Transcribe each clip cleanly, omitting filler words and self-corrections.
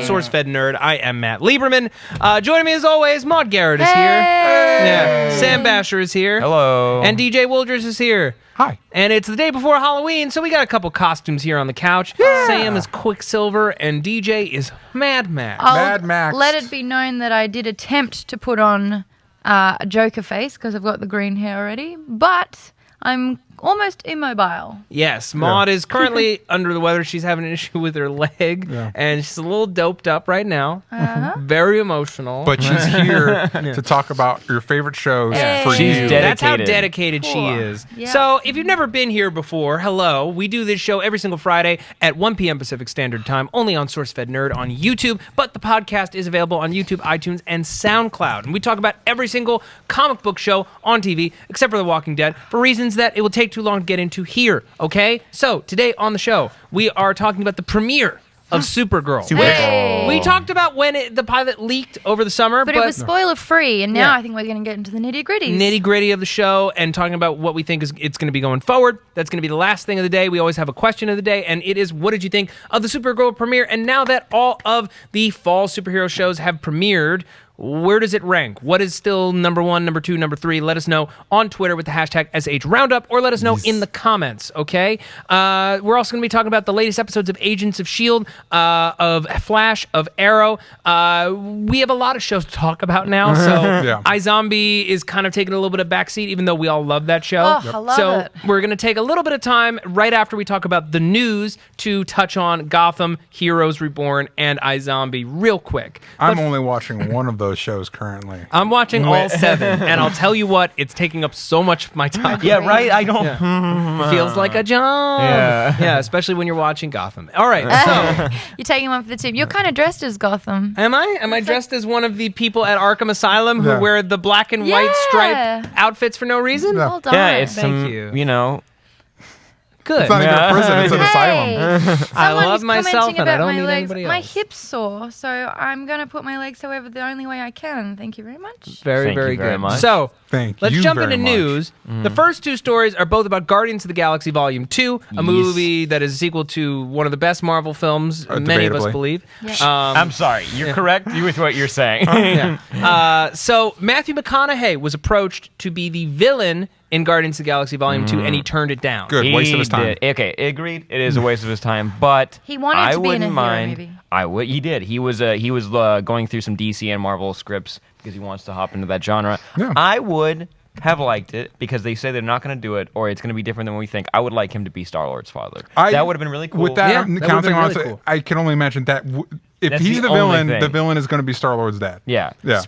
SourceFedNERD. I am Matt Lieberman. Joining me as always, Maude Garrett is here. Yeah. Sam Basher is here. Hello. And DJ Woolders is here. Hi. And it's the day before Halloween, so we got a couple costumes here on the couch. Yeah. Sam is Quicksilver, and DJ is Mad Max. Mad Max. Let it be known that I did attempt to put on a Joker face because I've got the green hair already, but I'm almost immobile. Yes, Maude is currently under the weather. She's having an issue with her leg, and she's a little doped up right now. Very emotional. But she's here to talk about your favorite shows for She's you. dedicated. That's how dedicated she is. Yeah. So if you've never been here before, hello. We do this show every single Friday at 1 p.m. Pacific Standard Time, only on SourceFedNERD on YouTube, but the podcast is available on YouTube, iTunes, and SoundCloud. And we talk about every single comic book show on TV, except for The Walking Dead, for reasons that it will take too long to get into here, okay? So today on the show, we are talking about the premiere of Supergirl. Hey. We talked about when the pilot leaked over the summer, But it was spoiler free, and now Yeah. I think we're going to get into the nitty-gritties. Nitty-gritty of the show and talking about what we think it's going to be going forward. That's going to be the last thing of the day. We always have a question of the day, and it is, what did you think of the Supergirl premiere? And now that all of the fall superhero shows have premiered, where does it rank? What is still number 1, number 2, number 3? Let us know on Twitter with the hashtag SHRoundup, or let us know in the comments, okay? We're also going to be talking about the latest episodes of Agents of S.H.I.E.L.D., of Flash, of Arrow. We have a lot of shows to talk about now, so iZombie is kind of taking a little bit of backseat, even though we all love that show. Oh, I love it. We're going to take a little bit of time right after we talk about the news to touch on Gotham, Heroes Reborn, and iZombie real quick. I'm only watching one of those shows currently. I'm watching all 7, and I'll tell you what, it's taking up so much of my time. Yeah, right? I don't... Feels like a job. Yeah, especially when you're watching Gotham. All right, so... You're taking one for the team. You're kind of dressed as Gotham. Am I? Am I dressed as one of the people at Arkham Asylum who wear the black and white Yeah. striped outfits for no reason? Well done. Yeah, it's Thank some, you. Good. It's not even a prison, it's an asylum. I love Someone's myself, commenting and I about don't my need legs. anybody My else. hip's sore, so I'm going to put my legs however the only way I can. Thank you very much. Very, Thank you very very good. much. So, Thank let's you jump very into much. news. The first 2 stories are both about Guardians of the Galaxy Volume 2, a movie that is a sequel to one of the best Marvel films, many of us debatably. believe. Yeah. I'm sorry. You're correct with what you're saying. So, Matthew McConaughey was approached to be the villain in Guardians of the Galaxy Volume 2, and he turned it down. Good. Waste of his time. Did. Okay, agreed. It is a waste of his time, but He wanted I to be in wouldn't a hero mind. movie. I would. He did. He was going through some DC and Marvel scripts because he wants to hop into that genre. Yeah. I would have liked it because they say they're not going to do it, or it's going to be different than what we think. I would like him to be Star-Lord's father. That would have been really cool. With that, Yeah, that would've counting been on, really cool. I can only imagine that if That's he's the the only villain, thing. the villain is going to be Star-Lord's dad. Yeah. Yeah.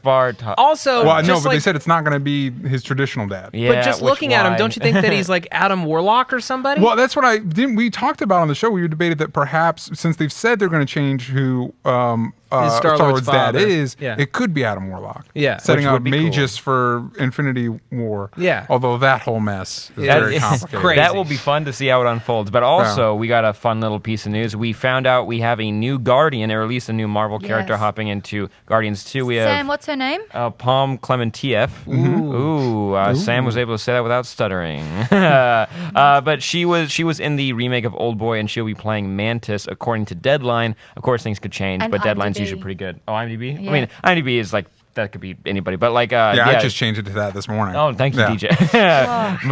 Also, Well, no, just but like, they said it's not going to be his traditional dad. Yeah, but just which looking at him, why? don't you think that he's like Adam Warlock or somebody? Well, that's what we talked about on the show. We debated that perhaps since they've said they're going to change who Star-Lord's Star-Lord's dad father. is, Yeah. it could be Adam Warlock. Yeah. Setting Which up would be cool. Magus for Infinity War. Yeah. Although that whole mess is Yeah, very it's complicated. crazy. That will be fun to see how it unfolds. But also, we got a fun little piece of news. We found out we have a new Guardian, or at least a new Marvel character Yes. hopping into Guardians 2. We have Sam, what's her name? Palm Clementieff. Ooh. Sam was able to say that without stuttering. But she was in the remake of Old Boy, and she'll be playing Mantis, according to Deadline. Of course, things could change, And but Deadline's IMDb. usually pretty good. Oh, IMDb? Yeah. I mean, IMDb is like, that could be anybody. But like, I just changed it to that this morning. Oh, thank you, Yeah. DJ.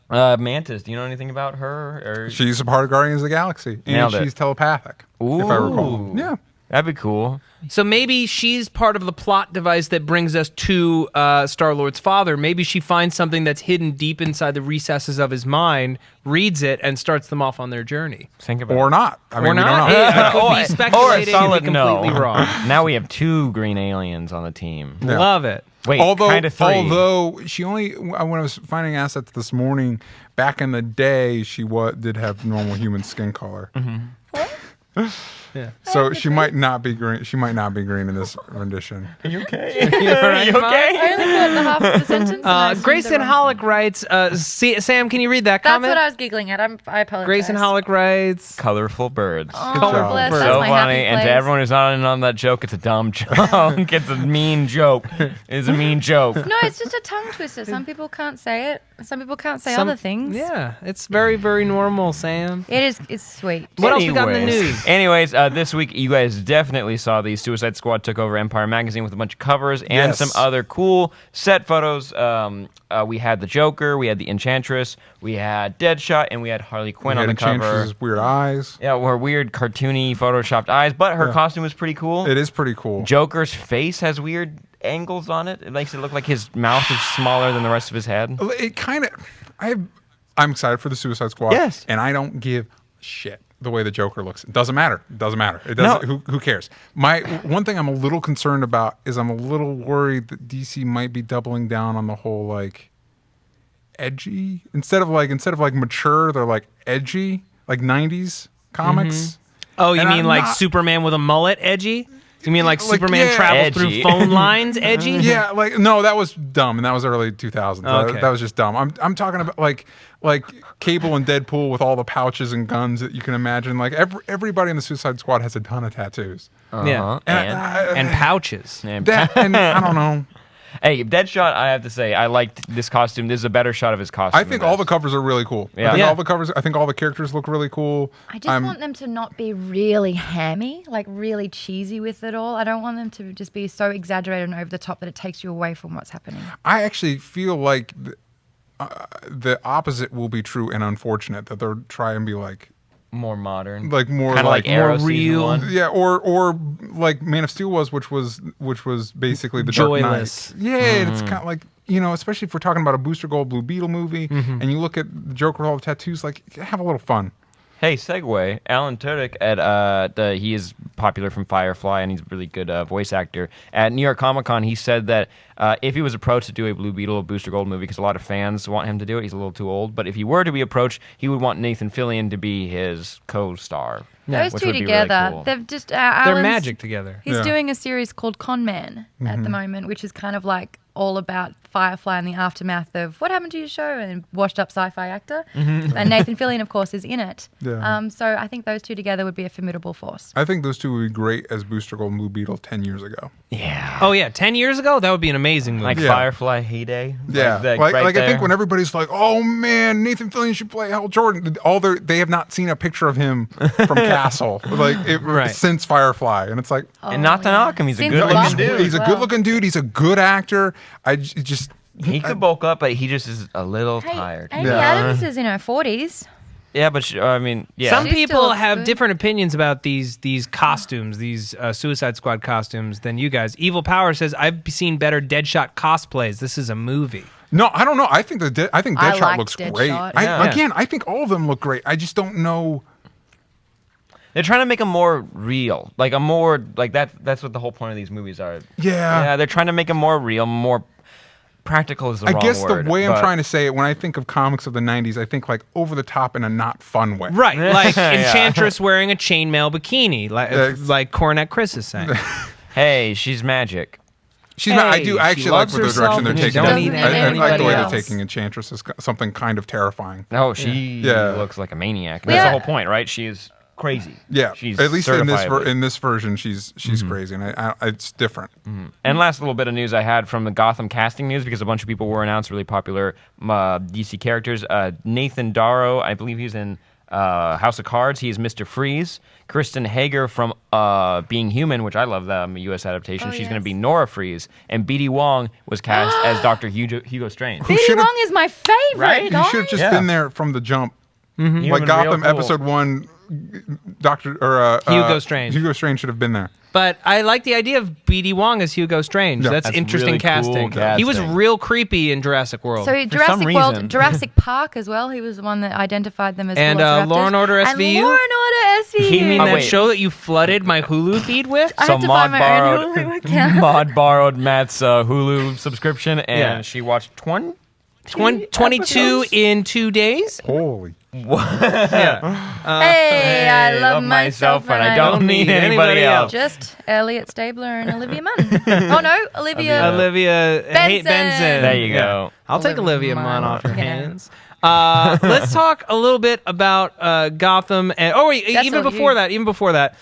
But Mantis, do you know anything about her? Or She's a part of Guardians of the Galaxy. And Nailed it. she's telepathic, if I recall. Yeah. that'd be cool. So maybe she's part of the plot device that brings us to Star-Lord's father. Maybe she finds something that's hidden deep inside the recesses of his mind, reads it, and starts them off on their journey. Think about Or it. not. I mean, Or we not? don't know. Hey, I could Or- be or a speculating solid and be completely no. wrong. Now we have 2 green aliens on the team. Yeah. Love it. Wait, Although, kind of 3. although she only, when I was finding assets this morning, back in the day, she did have normal human skin color. Yeah. So she might not be green. She might not be green in this rendition. Are you okay? You all right, you Mom? okay? I only got the half of the sentence. and I assumed Grayson the wrong Hollick writes, Sam, can you read that That's comment? what I was giggling at. I apologize. Grayson Hollick writes, Colorful birds. Oh, job. bless. So That's So my funny, happy and to place. everyone who's not in on that joke, it's a dumb joke. It's a mean joke. It's a mean joke. No, it's just a tongue twister. Some people can't say it. Some people can't say Some- other things. yeah, it's very, very normal, Sam. It is. It's sweet. What else we got in the Anyways- news? Anyways, this week, you guys definitely saw the Suicide Squad took over Empire Magazine with a bunch of covers and some other cool set photos. We had the Joker, we had the Enchantress, we had Deadshot, and we had Harley Quinn on the cover. Enchantress's weird eyes. Yeah, her weird, cartoony, photoshopped eyes, but her costume was pretty cool. It is pretty cool. Joker's face has weird angles on it. It makes it look like his mouth is smaller than the rest of his head. It kind of... I'm excited for the Suicide Squad. Yes. And I don't give a shit the way the Joker looks. It doesn't matter. It doesn't matter. It doesn't. No. Who cares? One thing I'm a little concerned about is I'm a little worried that DC might be doubling down on the whole like edgy instead of like mature. They're like edgy, like 90s comics. Oh, you And mean I'm like not- Superman with a mullet edgy? You mean like Superman yeah. travels Edgy. through phone lines edgy? Yeah, like no, that was dumb, and that was early 2000s. Okay. That was just dumb. I'm talking about like Cable and Deadpool with all the pouches and guns that you can imagine. Like everybody in the Suicide Squad has a ton of tattoos. Yeah. And And pouches. And I don't know. hey, Deadshot, I have to say, I liked this costume. This is a better shot of his costume. I think all the covers are really cool. Yeah. I think all the characters look really cool. I just want them to not be really hammy, like really cheesy with it all. I don't want them to just be so exaggerated and over the top that it takes you away from what's happening. I actually feel like the opposite will be true and unfortunate, that they'll try and be like more modern. more Kind of like Arrow more real. Season 1. yeah, or like Man of Steel was, which was basically the Joyless. Dark Knight. Yeah, it's kind of like, especially if we're talking about a Booster Gold Blue Beetle movie, and you look at the Joker with all the tattoos, like have a little fun. Hey, segue. Alan Tudyk at he is popular from Firefly, and he's a really good voice actor. At New York Comic Con, he said that if he was approached to do a Blue Beetle, Booster Gold movie, because a lot of fans want him to do it, he's a little too old. But if he were to be approached, he would want Nathan Fillion to be his co-star. Those which two would be together, really cool. they've just They're Alan's- magic together. He's Yeah. doing a series called Con Man at the moment, which is kind of like all about Firefly and the aftermath of what happened to your show, and washed up sci-fi actor. And Nathan Fillion, of course, is in it. Yeah. So I think those two together would be a formidable force. I think those two would be great as Booster Gold and Blue Beetle 10 years ago. Yeah. Oh, yeah. 10 years ago? That would be an amazing movie. Like Yeah. Firefly heyday. Yeah, right I think there. when everybody's like, "Oh man, Nathan Fillion should play Hal Jordan," they have not seen a picture of him from Castle Right. since Firefly, and it's like, And not to knock him, he's a Since good-looking Lost dude. as he's a well. good-looking dude. He's a good actor. He could bulk up, but he just is a little Hey, tired. Amy Yeah. Adams is in her 40s. Yeah, but I mean, yeah. Some She still people looks have good. different opinions about these costumes, these Suicide Squad costumes, than you guys. Evil Power says, I've seen better Deadshot cosplays. This is a movie. No, I don't know. I think Deadshot like looks Deadshot. great. Yeah. Again, I think all of them look great. I just don't know. They're trying to make them more real, like a more like that. That's what the whole point of these movies are. Yeah. they're trying to make them more real, more practical is the I wrong guess word. the way I'm but- trying to say it, when I think of comics of the 90s, I think like over the top in a not fun way. Right, like Yeah. Enchantress wearing a chainmail bikini, like Cornet Chris is saying. Hey, she's magic. She's not, I Hey, do. I she actually like loves the direction herself they're and she taking. don't it. need I like the anybody way they're else. taking Enchantress as something kind of terrifying. No, she Yeah. looks like a maniac. Yeah. That's the whole point, right? She is crazy. Yeah, she's at least in this certifiably. in this version, she's crazy, and it's different. And last little bit of news I had from the Gotham casting news, because a bunch of people were announced, really popular DC characters. Nathan Darrow, I believe he's in House of Cards. He's Mr. Freeze. Kristen Hager from Being Human, which I love, the U.S. adaptation. Oh, She's going to yes. be Nora Freeze. And B.D. Wong was cast as Dr. Hugo Strange. B.D. should've- Wong is my favorite, Right? He guys. should have just Yeah. been there from the jump, He would've like been Gotham real cool. episode 1. Hugo Strange. Hugo Strange should have been there. But I like the idea of B.D. Wong as Hugo Strange. Yeah. That's That's interesting really cool casting. He was casting. real creepy in Jurassic World. So some Jurassic reason. World, Jurassic Park as well. He was the one that identified them as And, Velociraptors. Law and Order And SVU? Law and Order SVU. you mean Oh, that wait. show that you flooded my Hulu feed with? I So had to buy my own Hulu account. Maud borrowed Matt's Hulu subscription, and Yeah. she watched 20 22 episodes? in 2 days? Holy. Hey, I love myself and I don't need anybody else. Just Elliot Stabler and Olivia Munn. Oh no, Olivia. Olivia Benson. Benson. There you go. I'll take Olivia Olivia Munn Munn. off your Yeah. hands. Let's talk a little bit about Gotham. And That's even all before you. that,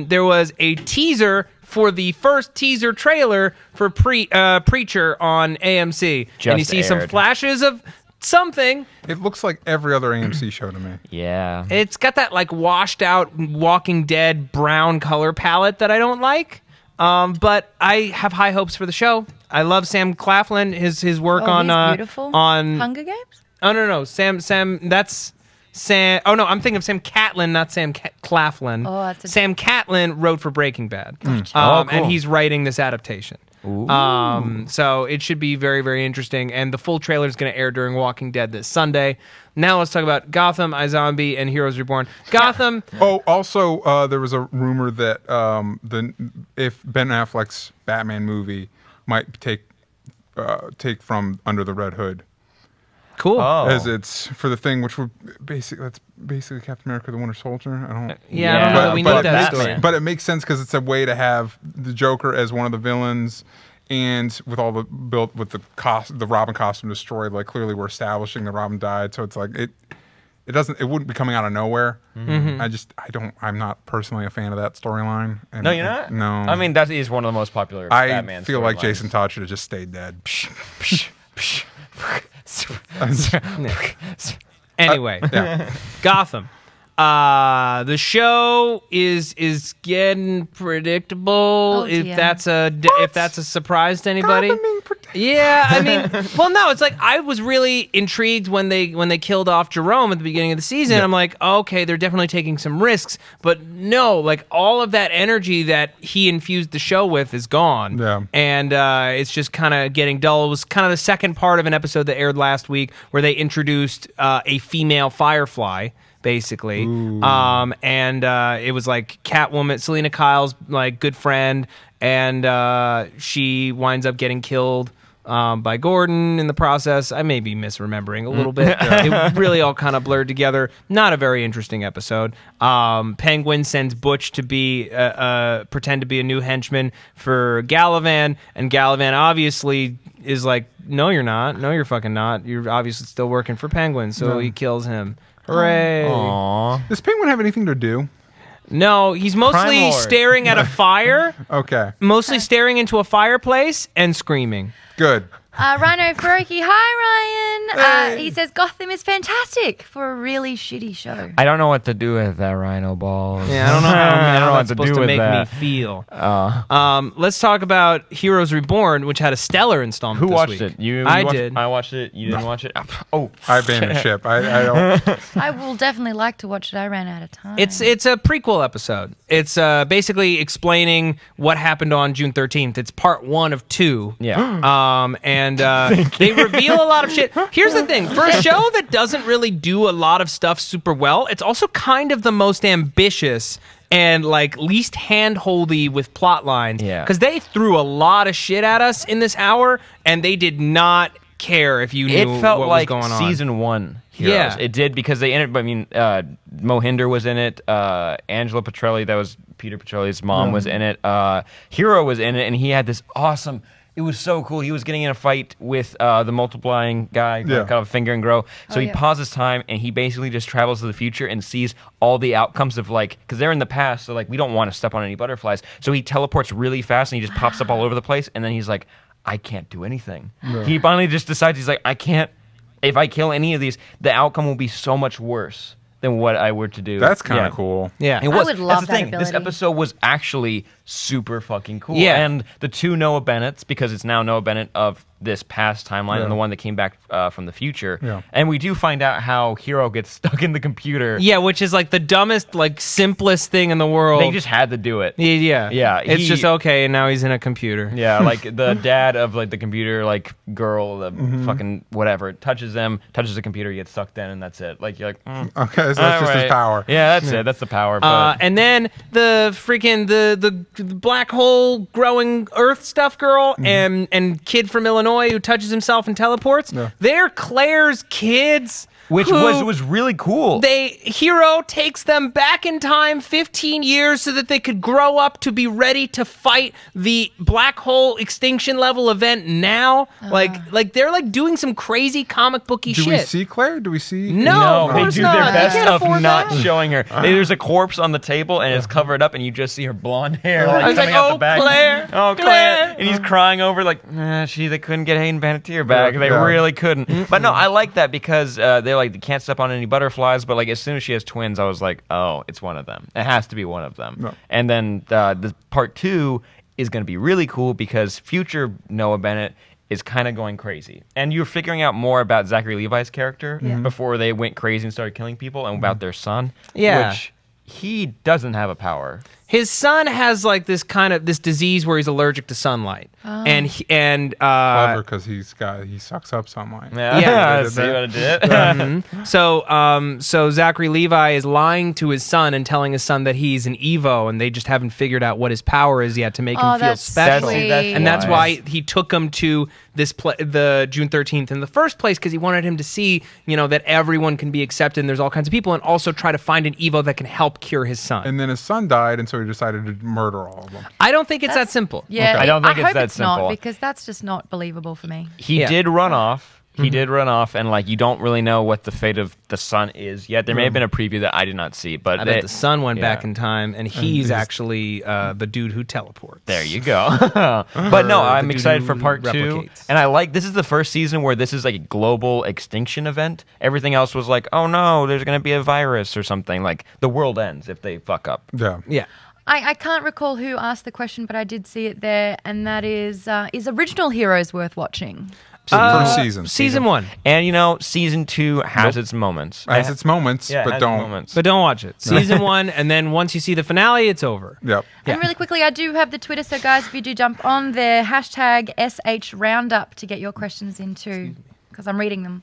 there was a teaser for the first teaser trailer for Preacher on AMC. Just and you see some aired. flashes of something. It looks like every other AMC show to me. Yeah. It's got that like washed out Walking Dead brown color palette that I don't like. But I have high hopes for the show. I love Sam Claflin, his work on he's beautiful. on Hunger Games. Oh no, Sam. That's Sam. Oh no, I'm thinking of Sam Catlin, not Sam Claflin. Oh, that's Sam Catlin wrote for Breaking Bad, Oh, cool. and he's writing this adaptation. So it should be very, very interesting. And the full trailer is going to air during Walking Dead this Sunday. Now let's talk about Gotham, iZombie, and Heroes Reborn. Gotham. Oh, also, there was a rumor that if Ben Affleck's Batman movie might take from Under the Red Hood. Cool. Oh. As it's for the thing, which would that's basically Captain America: The Winter Soldier. I don't. Yeah, I don't know that we need that story. But it makes sense because it's a way to have the Joker as one of the villains, and with all the built with the Robin costume destroyed. Like clearly, we're establishing that Robin died, so it's like it wouldn't be coming out of nowhere. Mm-hmm. I'm not personally a fan of that storyline. No, you're not? No. I mean, that is one of the most popular Batman I feel like storylines. Jason Todd should have just stayed dead. Anyway, Yeah. Gotham. The show is getting predictable. Oh, if dear. that's a surprise to anybody. Gotham being predictable. Yeah, I mean, well, no, it's like I was really intrigued when they killed off Jerome at the beginning of the season. Yeah. I'm like, okay, they're definitely taking some risks, but no, like all of that energy that he infused the show with is gone. Yeah. And it's just kind of getting dull. It was kind of the second part of an episode that aired last week where they introduced a female Firefly, basically. And it was like Catwoman, Selena Kyle's like good friend, and she winds up getting killed by Gordon in the process. I may be misremembering a little bit. It really all kind of blurred together. Not a very interesting episode. Penguin sends Butch to be pretend to be a new henchman for Galavan, and Galavan obviously is like, no, you're not. No, you're fucking not. You're obviously still working for Penguin, so he kills him. Hooray. Aww. Does Penguin have anything to do? No, he's Crime mostly Lord. staring at a fire, Okay. mostly staring into a fireplace and screaming. Good. Rhino Furoki, hi Ryan. Hey. He says Gotham is fantastic for a really shitty show. I don't know what to do with that Rhino balls. Yeah, I don't know how what that's supposed to make me feel. Let's talk about Heroes Reborn, which had a stellar installment Who this watched week. it? You I watched did. It? I watched it. You didn't watch it? Oh. I abandoned ship. I don't. I will definitely like to watch it. I ran out of time. It's a prequel episode. It's basically explaining what happened on June 13th. It's part 1 of 2. Yeah. And they reveal a lot of shit. Here's the thing. For a show that doesn't really do a lot of stuff super well, it's also kind of the most ambitious and like least hand-holdy with plot lines. Yeah. Because they threw a lot of shit at us in this hour, and they did not care if you knew It felt what like was going on. season 1 Heroes. Yeah. It did because they ended. I mean, Mohinder was in it. Angela Petrelli, that was Peter Petrelli's mom, was in it. Hero was in it, and he had this awesome. It was so cool. He was getting in a fight with the multiplying guy, kind of finger and grow. So he pauses time, and he basically just travels to the future and sees all the outcomes of like, because they're in the past, so like we don't want to step on any butterflies. So he teleports really fast, and he just pops up all over the place, and then he's like, I can't do anything. He finally just decides, he's like, I can't. If I kill any of these, the outcome will be so much worse than what I were to do. That's kind of cool. Yeah. It was. would love That's the that thing. This ability. episode was actually super fucking cool. Yeah. And the 2 Noah Bennetts, because it's now Noah Bennett of this past timeline and the one that came back from the future. Yeah. And we do find out how Hero gets stuck in the computer. Yeah, which is like the dumbest, like simplest thing in the world. They just had to do it. Yeah. Yeah, It's he- just okay, and now he's in a computer. Yeah, like the dad of like the computer like girl, the fucking whatever, touches the computer, he gets sucked in, and that's it. Like you're like, Okay, so that's just his power. Yeah, that's it. That's the power. But And then the freaking the black hole growing Earth stuff girl and kid from Illinois who touches himself and teleports. Yeah. They're Claire's kids. which was really cool. Hero takes them back in time 15 years so that they could grow up to be ready to fight the black hole extinction level event now. Like they're like doing some crazy comic booky shit. Do we see Claire? Do we see? No, of they course do not. their best They can't of afford not that. showing her. There's a corpse on the table and it's covered up, and you just see her blonde hair I was coming like, out oh, the back. Claire, Oh, Claire. And he's crying over like, they couldn't get Hayden Panettiere back. They really couldn't. But no, I like that because they're like, they can't step on any butterflies. But like, as soon as she has twins, I was like, oh, it's one of them. It has to be one of them. No. And then the part 2 is going to be really cool because future Noah Bennett is kind of going crazy. And you're figuring out more about Zachary Levi's character before they went crazy and started killing people, and about their son. Yeah. Which he doesn't have a power. His son has like this disease where he's allergic to sunlight, and Clever, because he sucks up sunlight. Yeah. See what it did? So Zachary Levi is lying to his son and telling his son that he's an Evo, and they just haven't figured out what his power is yet to make him feel that's special. sweet. And that's why he took him to the June 13th in the first place, because he wanted him to see, that everyone can be accepted and there's all kinds of people, and also try to find an Evo that can help cure his son. And then his son died, and so he decided to murder all of them. I don't think it's that simple. Yeah, I don't think I it's hope that it's simple. not, because that's just not believable for me. He did run off. He did run off, and like you don't really know what the fate of the son is yet. There may have been a preview that I did not see, but I bet the son went back in time, and he's actually the dude who teleports. There you go. But no, I'm dude excited who for part 2, replicates. and I like this is the first season where this is like a global extinction event. Everything else was like, oh no, there's going to be a virus or something. Like the world ends if they fuck up. Yeah. I can't recall who asked the question, but I did see it there, and that is Original Heroes worth watching? First season. Season 1. And season 2 has its moments. Has its moments, Yeah, it but has don't. its moments. But don't watch it. Season 1, and then once you see the finale, it's over. Yep. Yeah. And really quickly, I do have the Twitter, so guys, if you do jump on there, hashtag SH Roundup to get your questions in too, because I'm reading them.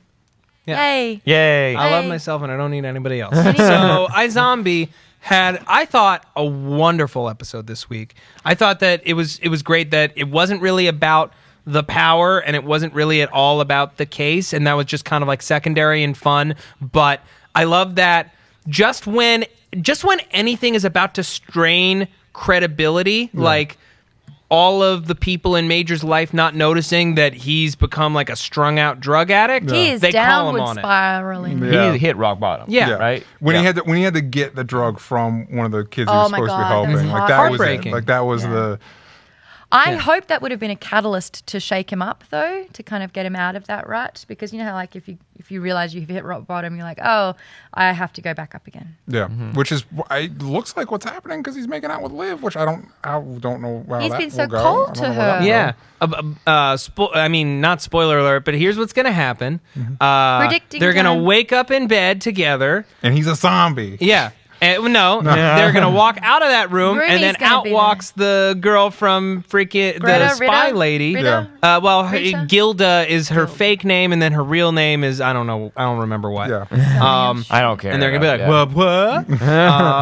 Yeah. Yay. Yay. I love Hey. myself, and I don't need anybody else. So iZombie had, I thought, a wonderful episode this week. I thought that it was great that it wasn't really about the power, and it wasn't really at all about the case, and that was just kind of like secondary and fun. But I love that just when anything is about to strain credibility, like all of the people in Major's life not noticing that he's become like a strung out drug addict, He is they call him downward on it. spiraling. Yeah. He hit rock bottom. Yeah. Right? When Yeah. he had to get the drug from one of the kids he Oh was my supposed to be God, that was helping, like that was it. heartbreaking. Like that was the. I hope that would have been a catalyst to shake him up, though, to kind of get him out of that rut. Because you know how, like, if you realize you've hit rock bottom, you're like, oh, I have to go back up again. Yeah, which is it looks like what's happening because he's making out with Liv, which I don't know. How He's that been so will go. cold I don't to know where that her. will go. Yeah. I mean, not spoiler alert, but here's what's going to happen. Predicting They're going time. to wake up in bed together. And he's a zombie. Yeah. No, they're going to walk out of that room, Rumi's and then gonna out be walks the girl from freaking Greta, the spy Rita? lady. Rita? Well, Rita? Gilda is her fake name, and then her real name is, I don't know. I don't remember what. Yeah. I don't care. And they're going to be like, what?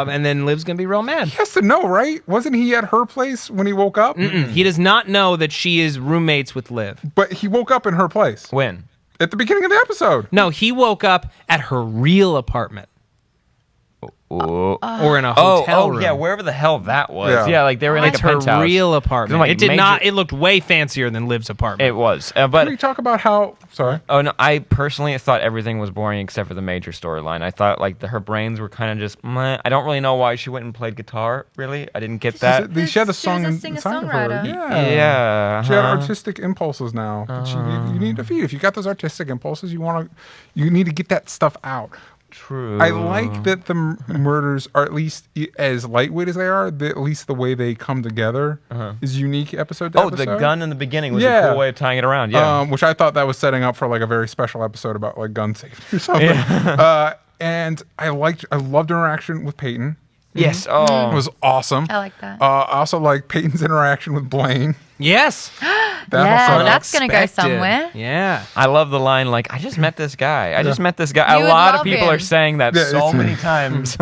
And then Liv's going to be real mad. He has to know, right? Wasn't he at her place when he woke up? He does not know that she is roommates with Liv. But he woke up in her place When? at the beginning of the episode. No, he woke up at her real apartment. Oh, Or in a hotel room. yeah, wherever the hell that was. Yeah. Yeah, like they were in like It's a her penthouse. real apartment. Like It did major- not. It looked way fancier than Liv's apartment. It was, Can but we talk about how? Sorry. oh no, I personally thought everything was boring except for the Major storyline. I thought like her brains were kind of just. Meh. I don't really know why she went and played guitar. Really, I didn't get that. She had a She song was a inside of her. singer-songwriter. Yeah. Yeah, She had artistic impulses now. That you need to feed. If you got those artistic impulses, you need to get that stuff out. true. I like that the murders are at least as lightweight as they are. At least the way they come together is unique episode to Oh, episode. the gun in the beginning was Yeah. a cool way of tying it around. Yeah. Which I thought that was setting up for like a very special episode about like gun safety or something. And I loved interaction with Peyton. yes. It Oh. was awesome. I like that. I also like Peyton's interaction with Blaine. Yes. That's going to go Unexpected. somewhere. Yeah. I love the line like, I just met this guy. I just met this guy. You A would lot of love people him. are saying that so many times.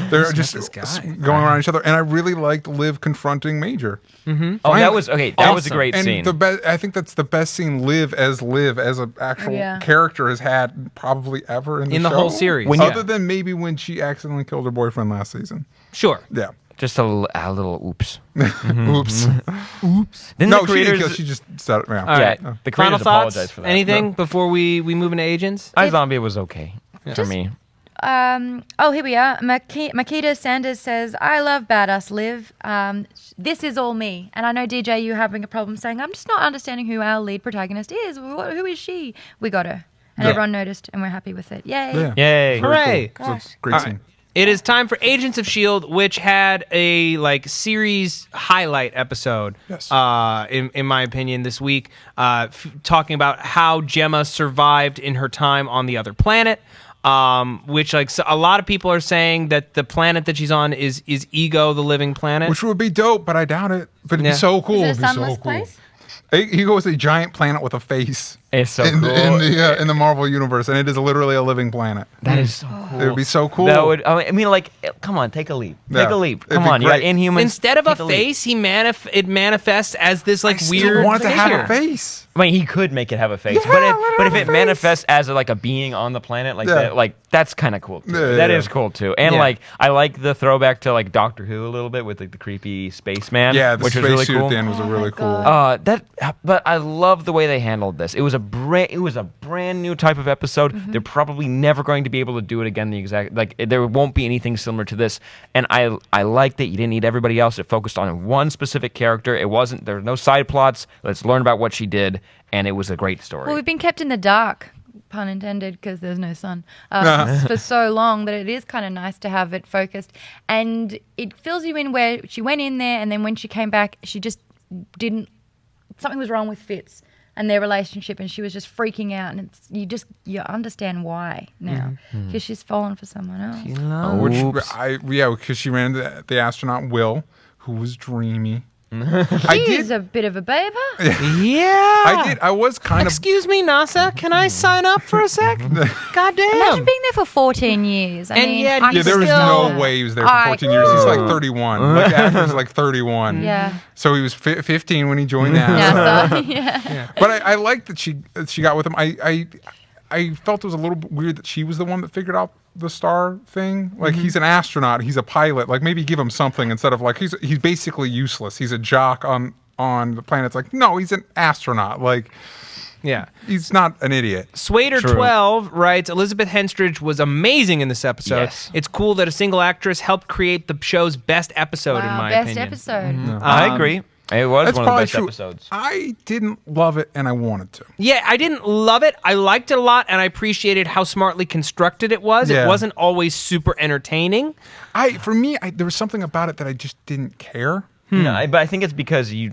They're just this guy. going around each other, and I really liked Liv confronting Major. Oh, that was okay. That was a Awesome. great And scene. I think that's the best scene Liv as an actual character has had probably ever in the the show. whole series. Other than maybe when she accidentally killed her boyfriend last season. Sure. Yeah. Just a little oops. Oops. Then No, the she creators, didn't kill. She just said it. Yeah. All right. yeah, the Final creators thoughts? apologized for that. Anything before we move into agents? iZombie was okay for me. Here we are. Makita Sanders says, I love Badass Liv. This is all me. And I know, DJ, you're having a problem saying, I'm just not understanding who our lead protagonist is. Who is she? We got her. And everyone noticed, and we're happy with it. Yay. Yeah. Yay. Hooray. It's a great All scene. right. It is time for Agents of S.H.I.E.L.D., which had a series highlight episode, Yes. in my opinion, this week, talking about how Gemma survived in her time on the other planet. Which a lot of people are saying that the planet that she's on is Ego, the living planet. Which would be dope, but I doubt it. But it'd Yeah. be so cool. Is it a It'd be so sunless cool. place? Ego is a giant planet with a face. It's so in, cool. in the Marvel universe, and it is literally a living planet. That is so cool. It would be so cool. That would. I mean, come on, take a leap. Yeah. Take a leap. It'd Come be on, you got great. Inhumans. Instead of a take leap. face, it manifests as this I weird want it to figure. have a face. I mean, he could make it have a face, Yeah, but let it if have a it face. manifests as a being on the planet like Yeah. that, that's kind of cool too. Yeah, That yeah. is cool too. And Yeah. I like the throwback to Doctor Who a little bit with the creepy spaceman. Yeah, the which was really spacesuit cool. at the end was a really my cool. God. But I love the way they handled this. It was a brand new type of episode. They're probably never going to be able to do it again. There won't be anything similar to this. And I like that you didn't need everybody else. It focused on one specific character. There were no side plots. Let's learn about what she did, and it was a great story. Well, we've been kept in the dark, pun intended, because there's no sun, for so long that it is kind of nice to have it focused. And it fills you in where she went in there, and then when she came back, she just didn't, something was wrong with Fitz and their relationship, and she was just freaking out. And you understand why now, because she's fallen for someone else. Because she ran into the astronaut Will, who was dreamy. She's a bit of a babe, huh? Yeah. I was kind of. Excuse me, NASA. Can I sign up for a sec? Goddamn. Imagine being there for 14 years. I And mean, yet I you Yeah, there was still- no way he was there for 14 years. He's like 31. Like the actor was like 31. Yeah. So he was 15 when he joined NASA. NASA. Yeah. But I like that she got with him. I felt it was a little bit weird that she was the one that figured out the star thing. Like he's an astronaut, he's a pilot. Like maybe give him something instead of he's basically useless. He's a jock on the planet. It's like no, he's an astronaut. Like Yeah. he's not an idiot. Swader12 writes, Elizabeth Henstridge was amazing in this episode. Yes. It's cool that a single actress helped create the show's best episode, in my best opinion. episode. I agree. It was That's one of the probably best true. episodes. I didn't love it, and I wanted to. Yeah, I didn't love it. I liked it a lot, and I appreciated how smartly constructed it was. Yeah. It wasn't always super entertaining. For me, there was something about it that I just didn't care. No, but I think it's because you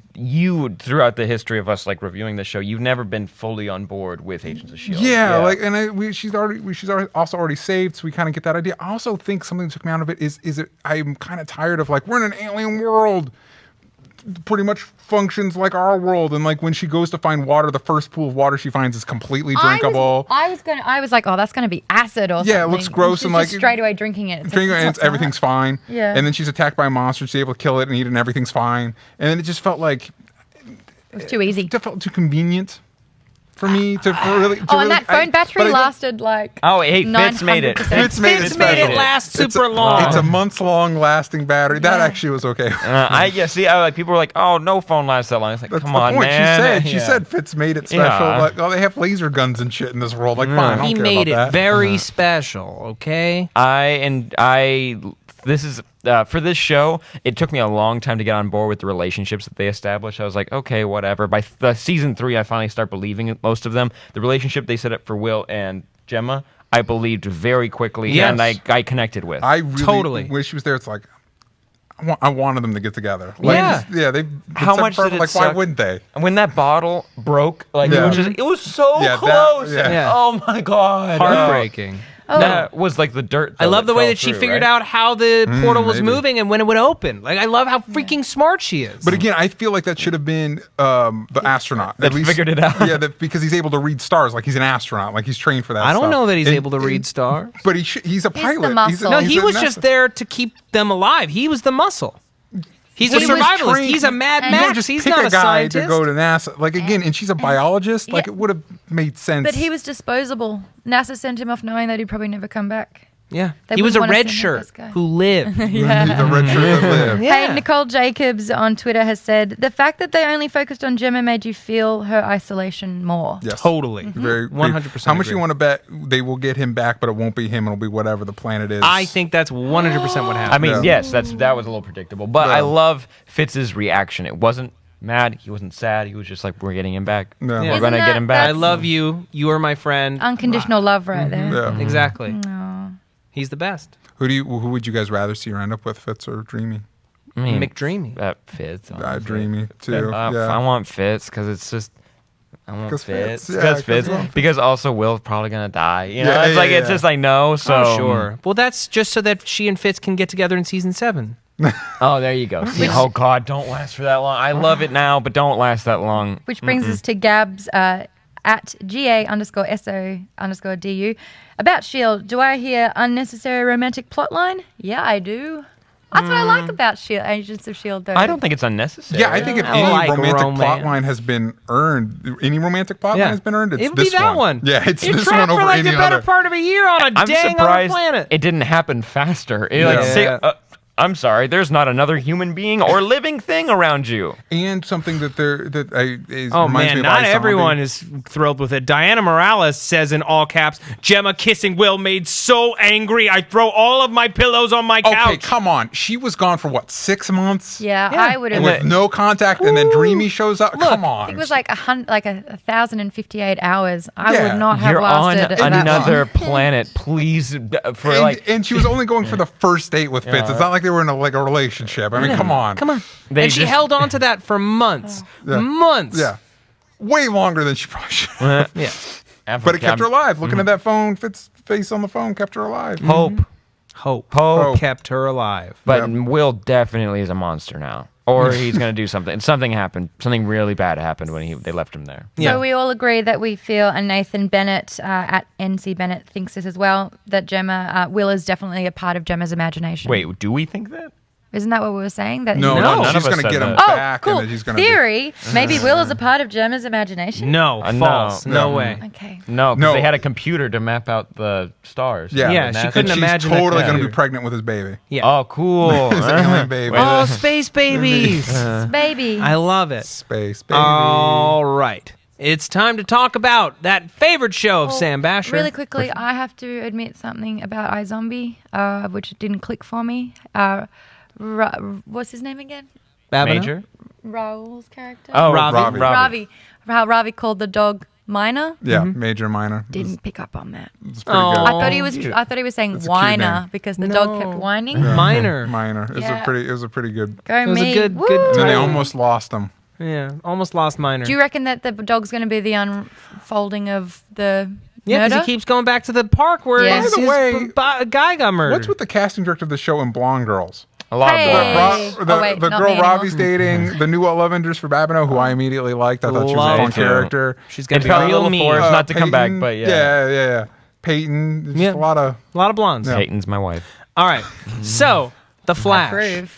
throughout the history of us reviewing the show, you've never been fully on board with Agents of S.H.I.E.L.D. Yeah, she's already saved, so we kind of get that idea. I also think something that took me out of it is I'm kind of tired of we're in an alien world. Pretty much functions like our world, and when she goes to find water, the first pool of water she finds is completely drinkable. I was like, oh, that's going to be acid or something. Yeah, it looks gross, She's and just straight away drinking it. It's Drinking it, and not everything's fine. Yeah. And then she's attacked by a monster. She's able to kill it and eat it, and everything's fine. And then it just felt like It was too easy. it felt too convenient for me to really. And that phone battery lasted Oh, hey, Fitz made it. 900%. Fitz made it Fitz made it special. last It's super a- long. It's a months-long lasting battery. That actually was okay. People were like, "Oh, no phone lasts that long." It's like, That's come the on, point. man. She said Fitz made it special. Yeah. They have laser guns and shit in this world. Fine, I don't he care made it about that. very special, okay? This is for this show. It took me a long time to get on board with the relationships that they established. I was like, okay, whatever. By season 3, I finally start believing most of them. The relationship they set up for Will and Gemma, I believed very quickly, Yes. and I connected with. I really Totally. wish she was there. It's like I wanted them to get together. Yeah. They've How been much separate did for- it why suck? wouldn't they? And when that bottle broke, Yeah. it was so Yeah, that- close. yeah. Yeah. Oh my god. Heartbreaking. That was like the dirt. I love the way that she fell figured through, out how the portal was maybe. moving and when it would open. Like, I love how freaking smart she is. But again, I feel like that should have been the astronaut. That figured it out. Yeah, because he's able to read stars. Like he's an astronaut. Like he's trained for that. I don't stuff. know that he's And- able to read stars. But he's a pilot. muscle. No, he's he a was NASA. just there to keep them alive. He was the muscle. He's a He was survivalist. trained- He's a Mad And You don't Max. just He's pick not a guy scientist. to go to NASA. Like again, and she's a biologist. Like Yeah. it would have made sense. But he was disposable. NASA sent him off knowing that he'd probably never come back. Yeah. They He was a wouldn't wanna red send that shirt this guy. who lived. the red shirt that lived. Yeah. Hey, Nicole Jacobs on Twitter has said, the fact that they only focused on Gemma made you feel her isolation more. Yes. Totally. Very 100% How much agree. you want to bet they will get him back, but it won't be him. It'll be whatever the planet is. I think that's 100% what happened. I mean, Yeah. yes, that was a little predictable, but Yeah. I love Fitz's reaction. It wasn't mad. He wasn't sad. He was just like, "We're getting him back. Yeah. We're Isn't gonna that- get him back." I love you. You are my friend. Unconditional love right there. Yeah. Exactly. Aw. He's the best. Who would you guys rather see her end up with, Fitz or Dreamy? I mean, McDreamy. that Fitz. honestly. Dreamy too. I want Fitz because it's just. I want 'Cause Fitz. Fitz, yeah, Because 'cause Fitz. you want Because also Will's probably gonna die. You know, Yeah, it's yeah, like it's yeah. just I know. So Oh, sure. Well, that's just so that she and Fitz can get together in season 7. Oh, there you go. See, oh God, don't last for that long. I love it now, but don't last that long. Which brings us to Gabs at GA_SO_DU. About S.H.I.E.L.D., do I hear unnecessary romantic plotline? Yeah, I do. That's what I like about S.H.I.E.L.D., Agents of S.H.I.E.L.D. though. I don't think it's unnecessary. Yeah, I think if I any like romantic romance. plot line has been earned, any romantic plot line has been earned, it's it would be this that one. Yeah, it's It this trapped one over for like any the better other. part of a year on a I'm dang other surprised planet. it didn't happen faster. Yeah. I'm sorry. There's not another human being or living thing around you. And something that Oh reminds me man, of not iZombie. everyone is thrilled with it. Diana Morales says in all caps, "Gemma kissing Will made so angry. I throw all of my pillows on my couch." Okay, come on. She was gone for what, 6 months? Yeah, Yeah. I would have. With no contact, and then Dreamy shows up. Come on. I think it was like 1,058 hours. I Yeah. would not have You're on lasted that another long. planet. Please, for and she was only going for the first date with Fitz. It's not like they were in a relationship. I mean, come on. Come on. They And she just- held on to that for months. Months. Yeah. Way longer than she probably should have. Yeah. But it kept her alive. Looking at that phone, Fitz's face on the phone kept her alive. Hope. Hope kept her alive. But Yeah. Will definitely is a monster now. Or he's going to do something. Something happened. Something really bad happened when they left him there. Yeah. So we all agree that we feel, and Nathan Bennett at NC Bennett thinks this as well, that Gemma, Will is definitely a part of Gemma's imagination. Wait, do we think that? Isn't that what we were saying? That No, he's- none she's of us going to said get him that. Oh, back. cool. And then she's gonna Theory. Maybe Will is a part of Gemma's imagination. No, false. No No. way. Okay. No, because No. they had a computer to map out the stars. Yeah. Yeah, The she NASA. couldn't She's imagine that totally going to computer. be pregnant with his baby. Yeah. Oh, cool. His alien baby. Oh, space babies. Baby. I love it. Space baby. All right. It's time to talk about that favorite show of Oh, Sam Basher. Really quickly, I have to admit something about iZombie, which didn't click for me. What's his name again? Babino? Major? Raul's character? Oh, Ravi. Ravi. How Ravi called the dog Minor. Yeah, major, minor. Didn't pick up on that. It's pretty Oh. good. I thought he was saying It's a cute whiner name. because the dog kept whining. Minor. Minor. Yeah. It was a pretty good. Go It was me. a good Woo! good And then they title. almost lost him. Yeah, almost lost Minor. Do you reckon that the dog's going to be the unfolding of the Yeah, because murder? he keeps going back to the park where Yeah. his, By the way, guy got murdered. What's with the casting director of the show in Blonde Girls? A lot Hey. of The, that. Oh, the, wait, the not girl me anymore. Robbie's dating, the new love interest for Babineau, who I immediately liked. I thought she was a Love fun her. character. She's gonna It be felt a real little mean. forced. Not to come back, Peyton, but yeah. Yeah. Peyton. Just Yeah. a lot of. A lot of blondes. Peyton's my wife. All right. So, The Flash. Approve.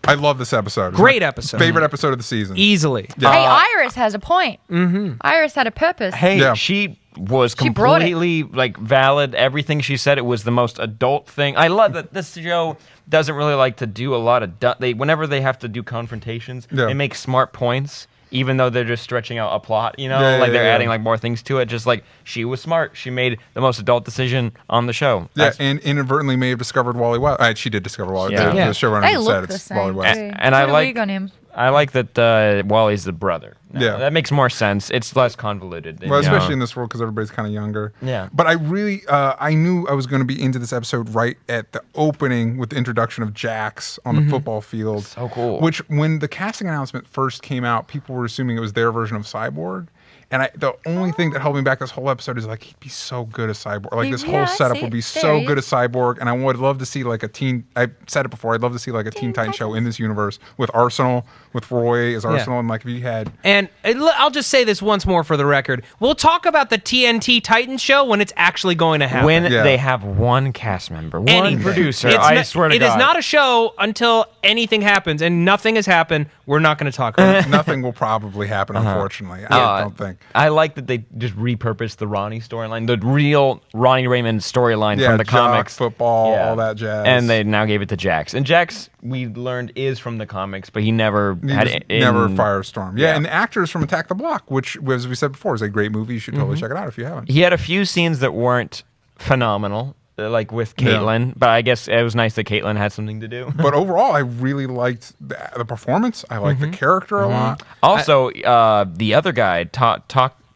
I love this episode. It's Great my episode. Favorite episode of the season. Easily. Yeah. Hey, Iris has a point. Mm-hmm. Iris had a purpose. Hey, Yeah. she was She brought it. completely like valid. Everything she said, it was the most adult thing. I love that this show doesn't really like to do a lot of. Whenever they have to do confrontations, Yeah. they make smart points. Even though they're just stretching out a plot, you know, Yeah, like yeah, they're yeah. adding like more things to it. Just like she was smart, she made the most adult decision on the show. Yeah, That's- and inadvertently may have discovered Wally West. She did discover Wally. Yeah. The Yeah. showrunner They said look the it's Wally same. West. Too. And I Put a like- wig on him. I like that Wally's the brother. Yeah. that makes more sense. It's less convoluted. Well, you know. especially in this world because everybody's kind of younger. Yeah. But I really, I knew I was going to be into this episode right at the opening with the introduction of Jax on the football field. So cool. Which, when the casting announcement first came out, people were assuming it was their version of Cyborg. And the only thing that held me back this whole episode is like he'd be so good as Cyborg. Like this Yeah, whole setup see, would be there so he good is. as Cyborg, and I would love to see like a teen. I said it before. I'd love to see like a Teen Titans show in this universe with Arsenal, with Roy as Arsenal, and like if you had. And I'll just say this once more for the record. We'll talk about the TNT Titans show when it's actually going to happen. When Yeah. they have one cast member, one Anything. producer, It's I not- swear to It God. is not a show until anything happens, and nothing has happened. We're not going to talk about it. Nothing will probably happen, unfortunately. I don't think. I like that they just repurposed the Ronnie storyline, the real Ronnie Raymond storyline Yeah, from the jock, comics. football, all that jazz. And they now gave it to Jax. And Jax, we learned, is from the comics, but he never He had was it in... never Firestorm. Yeah, Yeah. and the actors from Attack the Block, which, as we said before, is a great movie. You should totally check it out if you haven't. He had a few scenes that weren't phenomenal, like with Caitlyn, but I guess it was nice that Caitlyn had something to do. But overall, I really liked the performance. I liked the character a lot. Also, the other guy,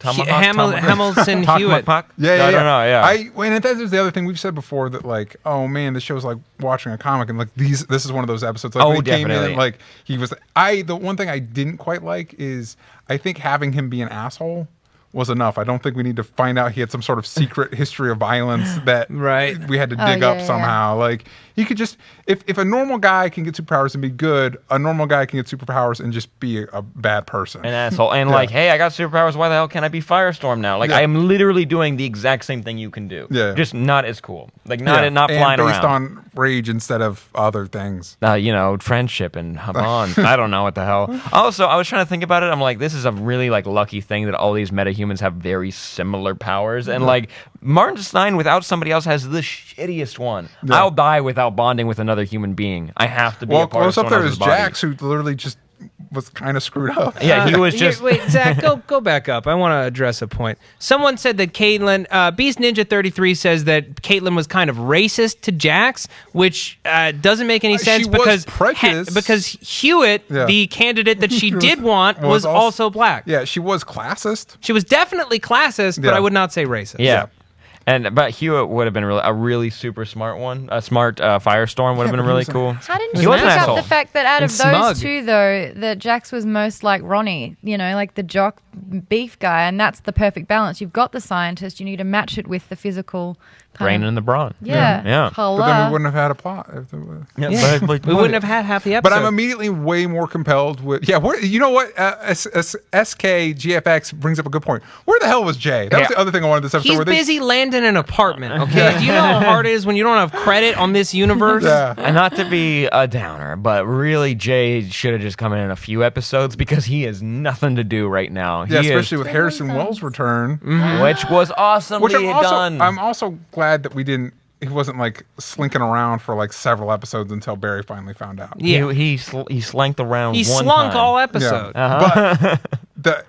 Hamilton Hewitt. Yeah, I don't know, yeah. And that is the other thing we've said before, that like, oh man, this show's like watching a comic, and like this is one of those episodes. Like Oh, when he came definitely. in, like he was. The one thing I didn't quite like is I think having him be an asshole was enough. I don't think we need to find out he had some sort of secret history of violence that Right. we had to Oh, dig yeah, up yeah, somehow. Like he could just, if a normal guy can get superpowers and be good, a normal guy can get superpowers and just be a bad person. An asshole. And like, hey, I got superpowers. Why the hell can't I be Firestorm now? Like, Yeah. I am literally doing the exact same thing you can do. Yeah. Just not as cool. Like, not and flying based around. on rage instead of other things. Friendship and bond. I don't know what the hell. Also, I was trying to think about it. I'm like, this is a really like lucky thing that all these metahumans have very similar powers. And like, Martin Stein without somebody else has the shittiest one. Yeah. I'll die without bonding with another human being. I have to be Well, a part of close up someone there else's is body. Jax, who literally just was kind of screwed up. Yeah, he was just. Wait, Zach, go back up. I want to address a point. Someone said that Caitlyn, Beast Ninja 33 says that Caitlyn was kind of racist to Jax, which doesn't make any sense She was because prejudiced. because Hewitt, Yeah. the candidate that she did want, was was also black. Yeah, she was classist. She was definitely classist, but Yeah. I would not say racist. Yeah. But Hewitt would have been a really super smart one. A smart Firestorm would have been really cool. How didn't He you was pick an up asshole. the fact that out And of those smug. two, though, that Jax was most like Ronnie, like the jock beef guy, and that's the perfect balance. You've got the scientist, you need to match it with the physical Brain and the brawn. Yeah. Yeah. Hello. But then we wouldn't have had a plot. If there was. Yeah. We wouldn't have had half the episode. But I'm immediately way more compelled with. Yeah, you know what? SKGFX brings up a good point. Where the hell was Jay? That was the other thing I wanted this episode. He's where they- busy landing an apartment, okay? Do you know how hard it is when you don't have credit on this universe? Yeah. And not to be a downer, but really Jay should have just come in a few episodes because he has nothing to do right now. Yeah, He especially is, with Harrison Wells' return. which was awesomely Which done. I'm also glad that he wasn't like slinking around for like several episodes until Barry finally found out. Yeah. He slanked around He one slunk time. all episode. But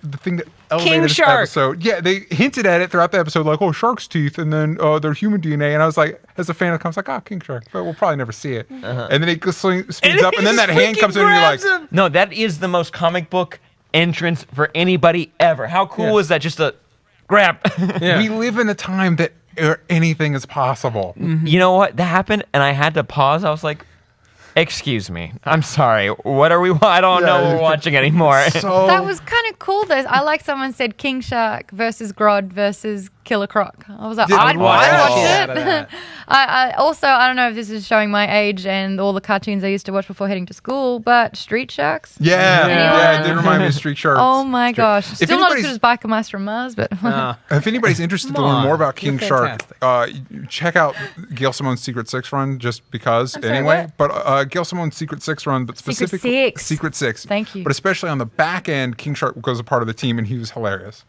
the thing that elevated King this Shark. episode, yeah, they hinted at it throughout the episode, like, oh, shark's teeth, and then they're human DNA, and I was like, as a fan, I was like, oh, King Shark, but we'll probably never see it. And then it speeds up, and then that hand comes in, and you're like, No, that is the most comic book entrance for anybody ever. How cool was that? Just a grab. Yeah. we live in a time that anything is possible. You know what? That happened, and I had to pause. I was like, excuse me. I'm sorry. What are we? I don't know what we're watching anymore. So That was kind of cool, though. I like someone said King Shark versus Grodd versus Killer Croc. I was like, Yeah, I'd wow. watch Shit out of it. that. I don't know if this is showing my age and all the cartoons I used to watch before heading to school, but Street Sharks. yeah, Anyone? it did remind me of Street Sharks. Oh my gosh. If Still not as anybody's- good as Biker Mice from Mars, but If anybody's interested to Come learn on. more about King You're Shark, fantastic. check out Gail Simone's Secret Six run just because. sorry, Anyway, what? but Gail Simone's Secret Six run, but Secret specifically Six. Secret Six. Thank you. But especially on the back end, King Shark was a part of the team, and he was hilarious.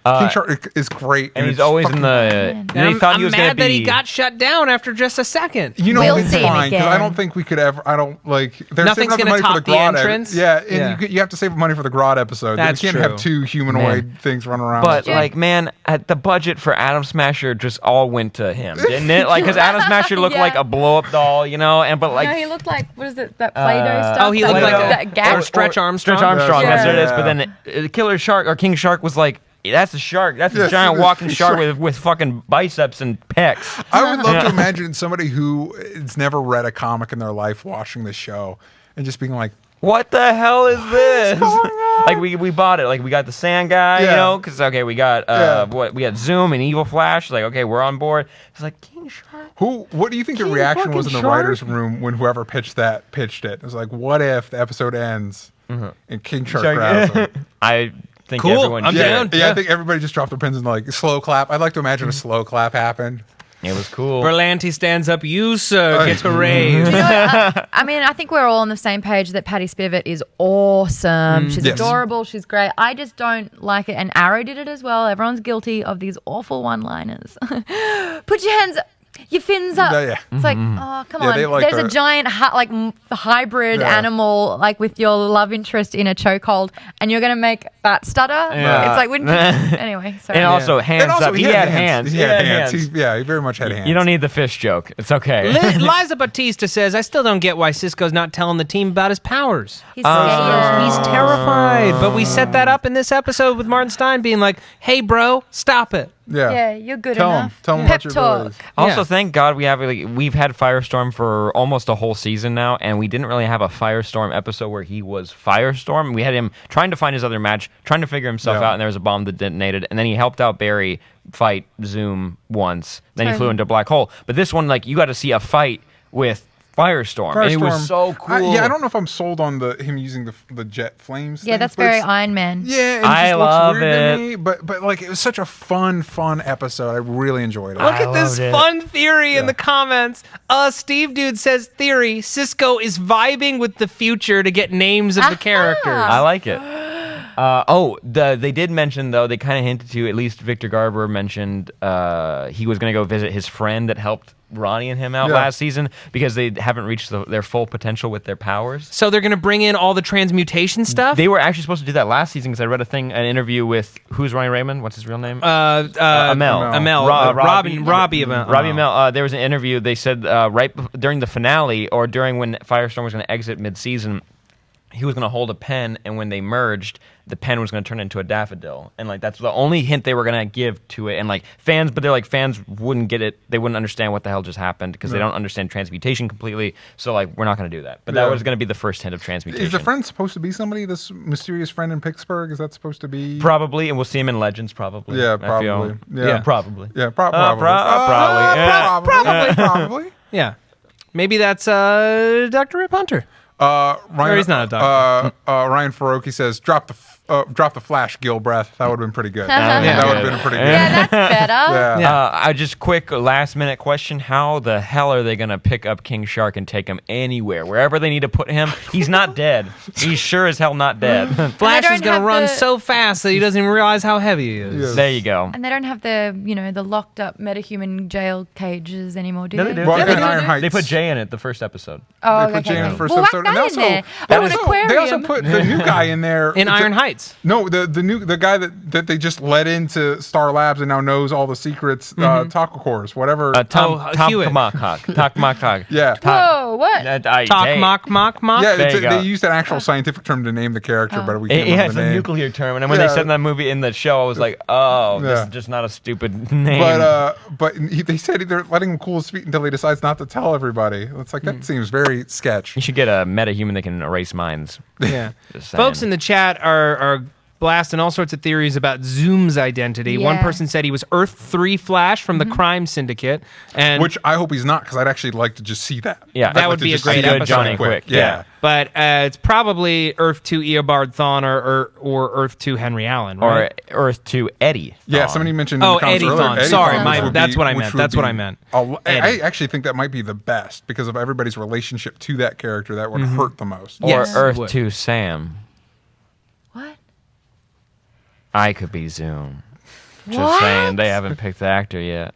King Shark is great, and he's it's always fucking- in the. And They thought I'm he was going to mad be. that he got shut down after just a second. You know, We'll it's see him fine because I again. don't think we could ever. I don't like. They're Nothing's saving up gonna money for top the Grodd entrance? Yeah, and Yeah. You have to save money for the Grodd episode. That's you can't true. have two humanoid things running around. But Yeah. like, man, at the budget for Atom Smasher just all went to him, didn't it? Like, because Atom Smasher looked Yeah. like a blow-up doll, but no, like he looked like, what is it, that Play-Doh stuff? Oh, he looked That- like that a gap? or Stretch Armstrong. Stretch Armstrong. Yeah. That's what it is. Yeah. But then Killer Shark or King Shark was like, that's a shark. That's a Yes, giant it's a walking shark shark. with fucking biceps and pecs. I would love to imagine somebody who has never read a comic in their life watching this show and just being like, What the hell is this? like we bought it. Like we got the sand guy, Yeah. you know, because we got we had Zoom and Evil Flash. Like okay, we're on board. It's like King Shark. What do you think the King reaction was in fucking the writers' Shark? room when whoever pitched it? It was like, what if the episode ends and King Shark Shark- grabs him? I think Cool. everyone. I'm did. down. Yeah, Yeah. I think everybody just dropped their pins and like slow clap. I'd like to imagine a slow clap happened. It was cool. Berlanti stands up. You, sir, get to rave. You know what? I mean, I think we're all on the same page that Patty Spivot is awesome. She's Yes. adorable. She's great. I just don't like it. And Arrow did it as well. Everyone's guilty of these awful one-liners. Put your hands, your fins up. Yeah. It's like, oh, come Yeah, they on. like There's a the- giant hybrid Yeah. animal like with your love interest in a chokehold, and you're going to make that stutter? Yeah. It's like, wouldn't you? Anyway, sorry. And also hands And also, up. He had hands. He had hands. He very much had hands. You don't need the fish joke. It's okay. Liza Batista says, I still don't get why Cisco's not telling the team about his powers. He's scared. He's terrified. But we set that up in this episode with Martin Stein being like, hey, bro, stop it. Yeah. Yeah, you're good Tell him. enough. Tell him Pep about your talk. abilities. Also, Yeah. thank God we've had Firestorm for almost a whole season now, and we didn't really have a Firestorm episode where he was Firestorm. We had him trying to find his other match, trying to figure himself Yeah. out, and there was a bomb that detonated, and then he helped out Barry fight Zoom once. Then he flew Totally. into a black hole. But this one, like, you got to see a fight with Firestorm. And it was Firestorm. so cool. I don't know if I'm sold on him using the jet flames. Yeah, thing, that's but very it's- Iron Man. Yeah, and I it just love looks weird to it. me, but like it was such a fun episode. I really enjoyed it. Look I at this loved it. fun theory in the comments. Steve Dude says, theory, Cisco is vibing with the future to get names of the characters. I like it. They did mention, though, they kind of hinted to, at least Victor Garber mentioned he was going to go visit his friend that helped Ronnie and him out Yeah. last season because they haven't reached their full potential with their powers. So they're going to bring in all the transmutation stuff? They were actually supposed to do that last season because I read an interview with, who's Ronnie Raymond? What's his real name? Amel. Robbie Robbie Amel. Robbie Amell. There was an interview. They said during the finale or during when Firestorm was going to exit mid-season, he was going to hold a pen, and when they merged, the pen was going to turn into a daffodil, and like that's the only hint they were going to give to it. And like fans wouldn't get it. They wouldn't understand what the hell just happened because they don't understand transmutation completely. So like we're not going to do that. But that Yeah. was going to be the first hint of transmutation. Is the friend supposed to be somebody? This mysterious friend in Pittsburgh? Is that supposed to be? Probably, and we'll see him in Legends. Probably. Yeah, I feel. probably. Yeah. Probably. Yeah, probably. Probably. Probably. Yeah. Maybe that's Dr. Rip Hunter. Ryan, he's not a doctor. Ryan Faroki says, drop the Flash, Gilbreth. That would have been pretty good. Yeah. That would have been pretty good. Yeah, that's better. Yeah. Yeah. Just quick last minute question. How the hell are they going to pick up King Shark and take him anywhere? Wherever they need to put him, he's not dead. He's sure as hell not dead. Flash don't is going have to run the- so fast that he doesn't even realize how heavy he is. Yes. There you go. And they don't have the locked up metahuman jail cages anymore, do No, they? they do. Well, Yeah, in Iron Heights. They put Jay in it the first episode. Oh, They put Jay in the first well, episode. whack that And in there. they Oh, an also aquarium. put the new guy in there. In Iron Heights. No, the guy that they just let into Star Labs and now knows all the secrets, Taco Cores, whatever. Tom Hewitt. Kamakak. Yeah. Whoa, what? Talk, mock. Yeah, There you go. they used an actual scientific term to name the character, but we can't It remember has the a name. nuclear term, and then when they Yeah. said in that movie in the show, I was like, "Oh, this Yeah. is just not a stupid name." They said they're letting him cool his feet until he decides not to tell everybody. It's like that seems very sketch. You should get a metahuman that can erase minds. Yeah. Just saying. Folks in the chat are blasting all sorts of theories about Zoom's identity. One Yeah. person said he was Earth 3 Flash from the Crime Syndicate. And Which I hope he's not, because I'd actually like to just see that. Yeah. I'd That like would to be a just great see episode. Johnny Quick. Yeah. But it's probably Earth 2 Eobard Thawne or Earth 2 Henry Allen, right? Or Earth to Eddie. Yeah, Thawne. somebody mentioned. Oh, in the comments Eddie earlier, Thawne. Sorry, Thawne, my- which would that's what I which meant. would That's what be I meant. I Eddie. actually think that might be the best because of everybody's relationship to that character. That would hurt the most. Or Yes. Earth Would. to Sam. What? I could be Zoom. Just What? saying, they haven't picked the actor yet.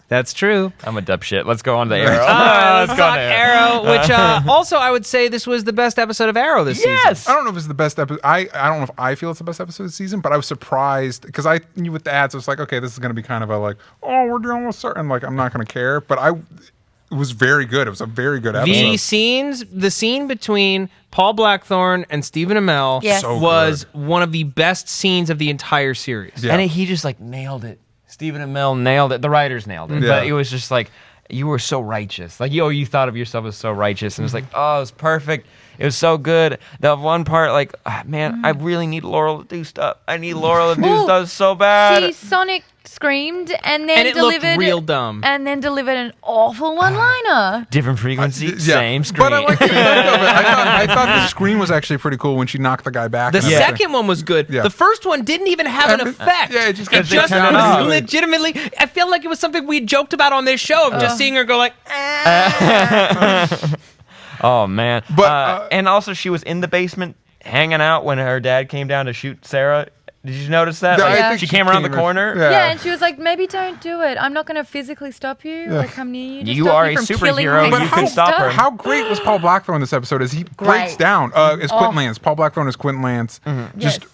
That's true. I'm a dub shit. Let's go on to Arrow. All right, let's go talk on to Arrow, which also I would say this was the best episode of Arrow this season. Yes. I don't know if it's the best episode. I don't know if I feel it's the best episode of the season, but I was surprised because I knew with the ads, I was like, okay, this is going to be kind of a like, oh, we're dealing with certain, like, I'm not going to care. But it was very good. It was a very good episode. The scene between Paul Blackthorne and Stephen Amell Yes. So was one of the best scenes of the entire series. Yeah. And he just like nailed it. Stephen Amell nailed it. The writers nailed it. Yeah. But it was just like, you were so righteous. Like, you thought of yourself as so righteous. And it's like, oh, it was perfect. It was so good. The one part, like, man, I really need Laurel to do stuff. I need Laurel to do stuff so bad. She Sonic screamed and then it delivered looked real dumb. And then delivered an awful one-liner. Different frequency, same screen. But I like the effect of it. I thought the screen was actually pretty cool when she knocked the guy back. The second one was good. Yeah. The first one didn't even have an effect. Yeah, it just it just turned it off. legitimately. I feel like it was something we joked about on this show of just seeing her go like. Oh man! But and also she was in the basement hanging out when her dad came down to shoot Sarah. Did you notice that? Yeah, Like, I think she came around the corner. Yeah, and she was like, maybe don't do it. I'm not going to physically stop you or come near you. Just You stop are me a from killing superhero. my You can sister. stop her. How great was Paul Blackthorne in this episode? As he breaks down as Quentin Lance. Paul Blackthorne as Quentin Lance, just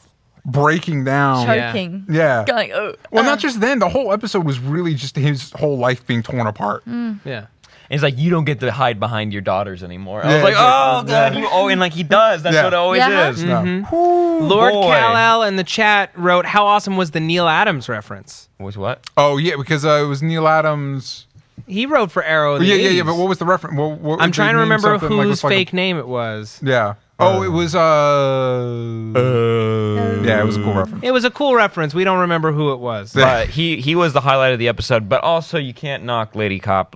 breaking down. Choking. Yeah. Going, oh. Well, not just then. The whole episode was really just his whole life being torn apart. Yeah. And it's like, you don't get to hide behind your daughters anymore. I was Yeah, like, oh exactly. god, and like he does. That's what it always Yeah. is. No. Lord boy. Kal-El in the chat wrote, "How awesome was the Neil Adams reference?" Was what? Oh yeah, because it was Neil Adams. He wrote for Arrow. In the Yeah. 80s. But what was the reference? I'm trying to remember something like- whose was like a- fake name it was. Yeah. Oh, it was. Yeah, it was a cool reference. It was a cool reference. We don't remember who it was. But he was the highlight of the episode. But also, you can't knock Lady Cop,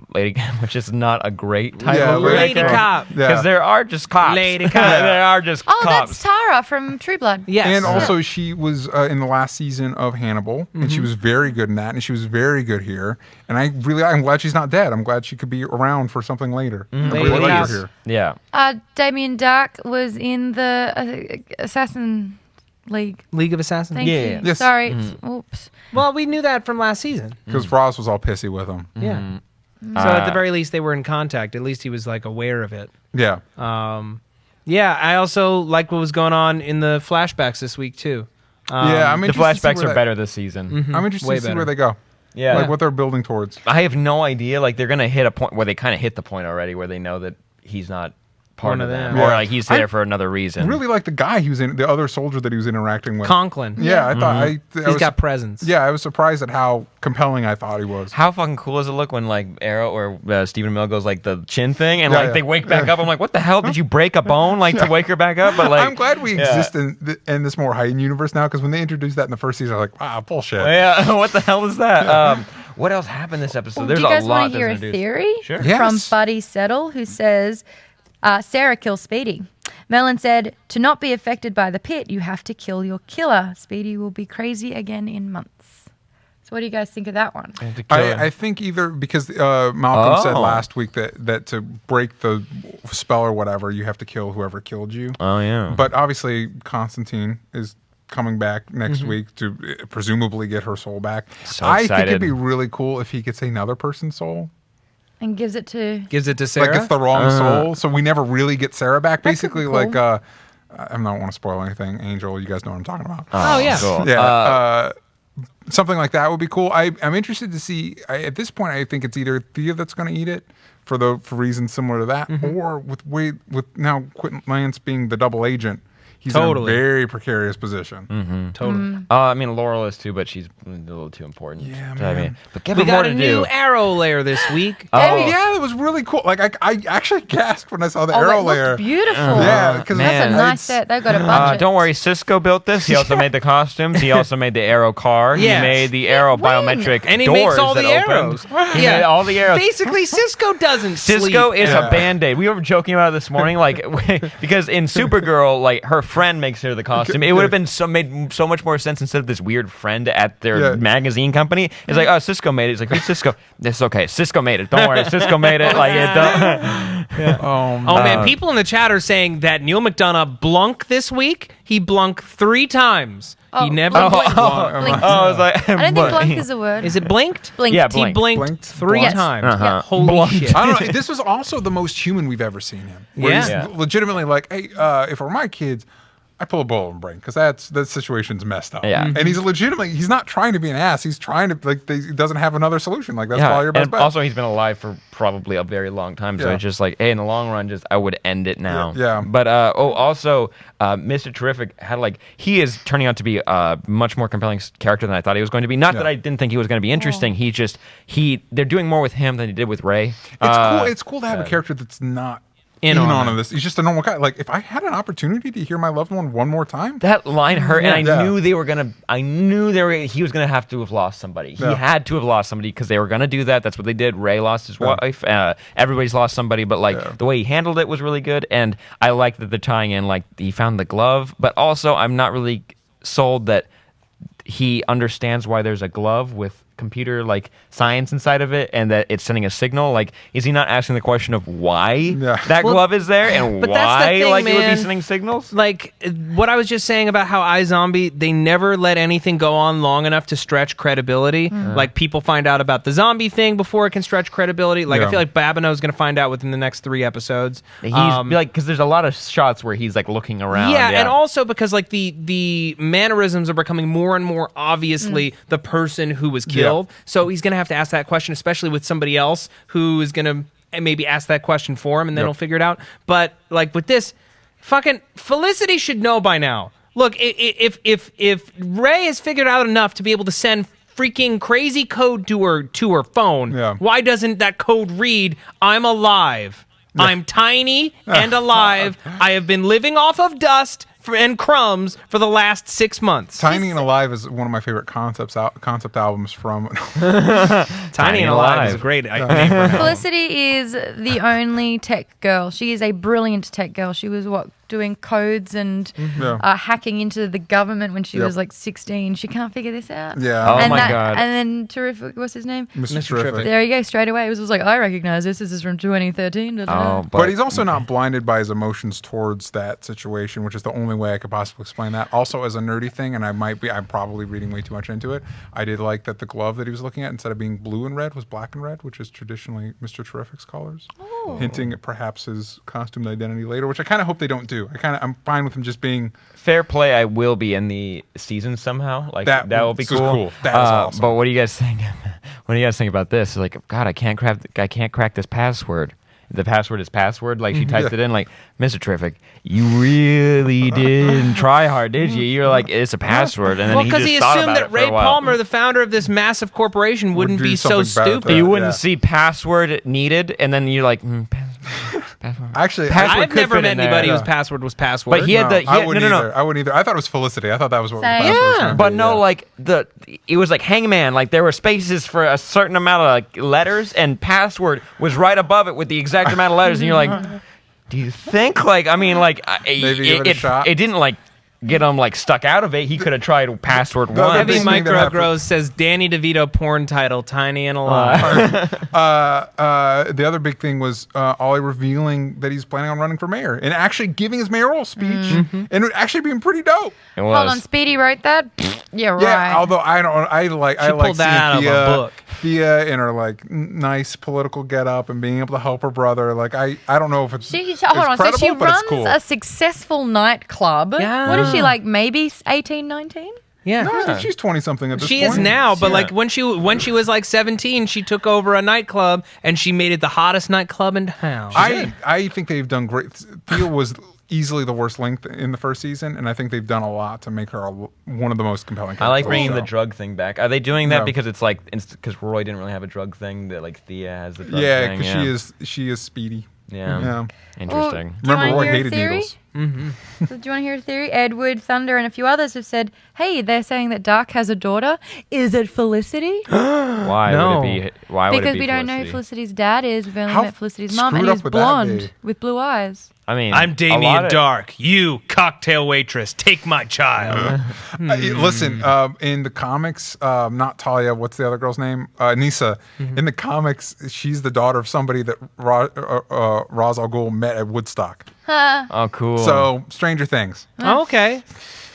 which is not a great title. Yeah, Lady Cop. Yeah. Because there are just cops. Lady Cop. there are just Oh, cops. that's Tara from True Blood. Yes. And also, she was in the last season of Hannibal, and she was very good in that, and she was very good here. And I'm glad she's not dead. I'm glad she could be around for something later. I Lady really like Cop. her here. Yeah. Damien Dark was in the Assassin League. League of Assassins. Thank Yeah. you. Yes. Sorry. Oops. Well, we knew that from last season. Because Ross was all pissy with him. Yeah. So at the very least, they were in contact. At least he was like aware of it. Yeah. Yeah. I also liked what was going on in the flashbacks this week too. Yeah, I'm The interested to see flashbacks where are that- better this season. I'm interested Way to see better. where they go. Yeah. Like what they're building towards. I have no idea. Like, they're going to hit a point where they kind of hit the point already where they know that he's not part One of of them. them. Or Yeah. like he's there for another reason. Really like the guy he was in, the other soldier that he was interacting with. Conklin. Yeah, I thought I He's was, got presence. Yeah, I was surprised at how compelling I thought he was. How fucking cool does it look when like Arrow or Stephen Amell goes like the chin thing and Yeah, like yeah. they wake back up? I'm like, what the hell? Did you break a bone like to wake her back up? But like, I'm glad we yeah. exist in this more heightened universe now, because when they introduced that in the first season, I was like, wow, bullshit. Yeah, what the hell is that? What else happened this episode? There's Do you guys a lot want to hear a that's introduced. theory? Sure. Yes. From Buddy Settle, who says, Sarah kills Speedy. Melon said, to not be affected by the pit, you have to kill your killer. Speedy will be crazy again in months. So what do you guys think of that one? I think either because Malcolm said Oh. last week that to break the spell or whatever, you have to kill whoever killed you. Oh yeah. But obviously, Constantine is coming back next week to presumably get her soul back. So I think excited. it'd be really cool if he gets another person's soul. And gives it to... Gives it to Sarah. Like it's the wrong soul, so we never really get Sarah back. That could Basically, be like cool. I don't want to spoil anything. Angel, you guys know what I'm talking about. Oh, yeah. Cool. Yeah, something like that would be cool. I'm interested to see. At this point, I think it's either Thea that's going to eat it for reasons similar to that, or with now Quentin Lance being the double agent, he's Totally. in a very precarious position. Totally. I mean, Laurel is too, but she's a little too important. Yeah, So, I man. mean, but give We her more got to a new do. Arrow layer this week. Oh yeah, it was really cool. Like I actually gasped when I saw the Oh, arrow it layer. looked beautiful. Yeah, because That's a Man. nice set. They've got a budget. Don't worry, Cisco built this. He also made the costumes. He also made the Arrow car. Yes. He made the Arrow biometric And he doors makes all that the opened. arrows. He made all the arrows. Basically, Cisco doesn't Cisco sleep. is Yeah. a band-aid. We were joking about it this morning, like because in Supergirl, like her friend makes her the costume. It would have been made so much more sense instead of this weird friend at their Yeah. magazine company. It's like, oh, Cisco made it. It's like, who's Cisco? It's okay. Cisco made it. Don't worry, Cisco made it. Like it. Oh man, people in the chat are saying that Neil McDonough blunk this week. He blunk 3 times. Oh, He never oh, blinked. Blinked. I was like, I don't think blunk is a word. Is it blinked? Blinked. Yeah, He blinked. blinked 3 Yes. times. Uh-huh. Holy Blunked. shit. I don't know. This was also the most human we've ever seen him. Where Yeah. he's Yeah. legitimately like, hey, if it were my kids, I pull a bullet in brain because that situation's messed up. Yeah. And he's not trying to be an ass. He's trying to he doesn't have another solution. Like that's probably your best bet. Also, he's been alive for probably a very long time, so it's just like, hey, in the long run, I would end it now. Yeah. But also, Mr. Terrific had he is turning out to be a much more compelling character than I thought he was going to be. Not that I didn't think he was going to be interesting. They're doing more with him than they did with Ray. It's cool to have a character that's not in on this. He's just a normal guy. Like if I had an opportunity to hear my loved one more time, that line hurt, and I knew he was gonna have to have lost somebody. He had to have lost somebody because they were gonna do that. That's what they did. Ray lost his wife. Everybody's lost somebody, but the way he handled it was really good, and I like that they're tying in he found the glove, but also I'm not really sold that he understands why there's a glove with computer science inside of it and that it's sending a signal. Is he not asking the question of why that glove is there and why it would be sending signals? What I was just saying about how iZombie, they never let anything go on long enough to stretch credibility. People find out about the zombie thing before it can stretch credibility. I feel like Babineau's going to find out within the next 3 episodes. He's because there's a lot of shots where he's looking around. Yeah, and also because the mannerisms are becoming more and more obviously the person who was killed. So he's going to have to ask that question, especially with somebody else who is going to maybe ask that question for him, and then he'll figure it out. But with this, fucking Felicity should know by now. Look, if Ray has figured out enough to be able to send freaking crazy code to her phone, why doesn't that code read, "I'm alive. I'm tiny and alive. I have been living off of dust and crumbs for the last 6 months." Tiny and Alive is one of my favorite concept albums from. Tiny and Alive is a great name for her. Felicity is the only tech girl. She is a brilliant tech girl. She was doing codes and hacking into the government when she was 16. She can't figure this out. Yeah. Oh my God. And then Terrific, what's his name? Mr. Terrific. There you go, straight away. It was I recognize this. This is from 2013. But he's also not blinded by his emotions towards that situation, which is the only way I could possibly explain that. Also, as a nerdy thing, and I'm probably reading way too much into it, I did like that the glove that he was looking at, instead of being blue and red, was black and red, which is traditionally Mr. Terrific's colors, hinting at perhaps his costume identity later, which I kind of hope they don't do. I'm fine with him just being fair play. I will be in the season somehow. That will be cool. That is awesome. But what do you guys think? What do you guys think about this? God, I can't crack this password. The password is password. She typed it in. Mr. Terrific, you really didn't try hard, did you? You're it's a password, and then because he assumed that Ray Palmer, the founder of this massive corporation, wouldn't be so stupid. You wouldn't see password needed, and then you're password. Actually, I've never met anybody whose password was password. But he had the. I wouldn't either. I thought it was Felicity. I thought that was what the password was. But no, it was hangman. There were spaces for a certain amount of letters, and password was right above it with the exact amount of letters, and you're do you think maybe give it a shot? It didn't get him stuck out of it. He could have tried password one. Heavy Micro Grows says Danny DeVito porn title, Tiny and Alive. The other big thing was Ollie revealing that he's planning on running for mayor and actually giving his mayoral speech and it actually being pretty dope. It was. Hold on, Speedy wrote that? Yeah, right. Yeah, although I like pulled that out of a book. Thea in her nice political getup and being able to help her brother. I don't know if it's credible, so she but it's cool. runs a successful nightclub. Yeah. What is she maybe 18, 19? Yeah. No, I think she's 20 something at this point. She is now, but when she was 17, she took over a nightclub and she made it the hottest nightclub in town. I think they've done great. Thea was easily the worst link in the first season, and I think they've done a lot to make her one of the most compelling characters. I like bringing the drug thing back. Are they doing that because it's because Roy didn't really have a drug thing that Thea has the drug thing? Yeah, because she is Speedy. Yeah. Interesting. Remember, Roy hated needles. Mm-hmm. So do you want to hear a theory? Edward, Thunder, and a few others have said, hey, they're saying that Dark has a daughter. Is it Felicity? Why would it be Because we don't know who Felicity's dad is. We've only met Felicity's mom, and he's blonde with blue eyes. I mean, I'm Damien Dark. You, cocktail waitress, take my child. Listen, in the comics, not Talia, what's the other girl's name? Nisa. Mm-hmm. In the comics, she's the daughter of somebody that Ra's al Ghul met at Woodstock. Oh, cool. So, Stranger Things. Okay.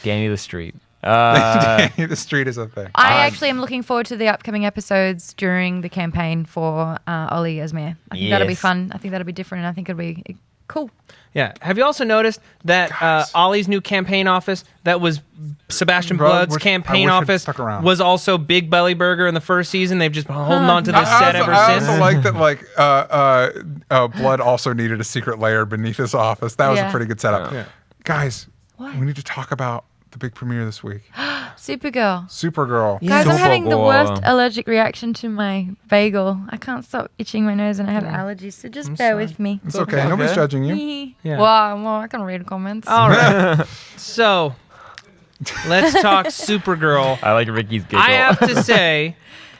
Danny the Street. Danny the Street is a thing. I actually am looking forward to the upcoming episodes during the campaign for Ollie as mayor. I think that'll be fun. I think that'll be different, and I think it'll be Cool. Yeah. Have you also noticed that Ollie's new campaign office, that was Sebastian Bro, Blood's I campaign wish it office, stuck around. was also Big Belly Burger in the first season? They've just been holding on to this set ever I since. also like that, Blood also needed a secret layer beneath his office. That was a Yeah. pretty good setup. Yeah. Guys, What? we need to talk about the big premiere this week. Supergirl. Supergirl. Yeah. Guys, I'm having the Supergirl. worst allergic reaction to my bagel. I can't stop itching my nose and I have allergies, so just bear with me. It's okay. Nobody's judging you. Yeah. Well, I can read comments. All right. So, let's talk Supergirl. I like Ricky's giggle. I have to say,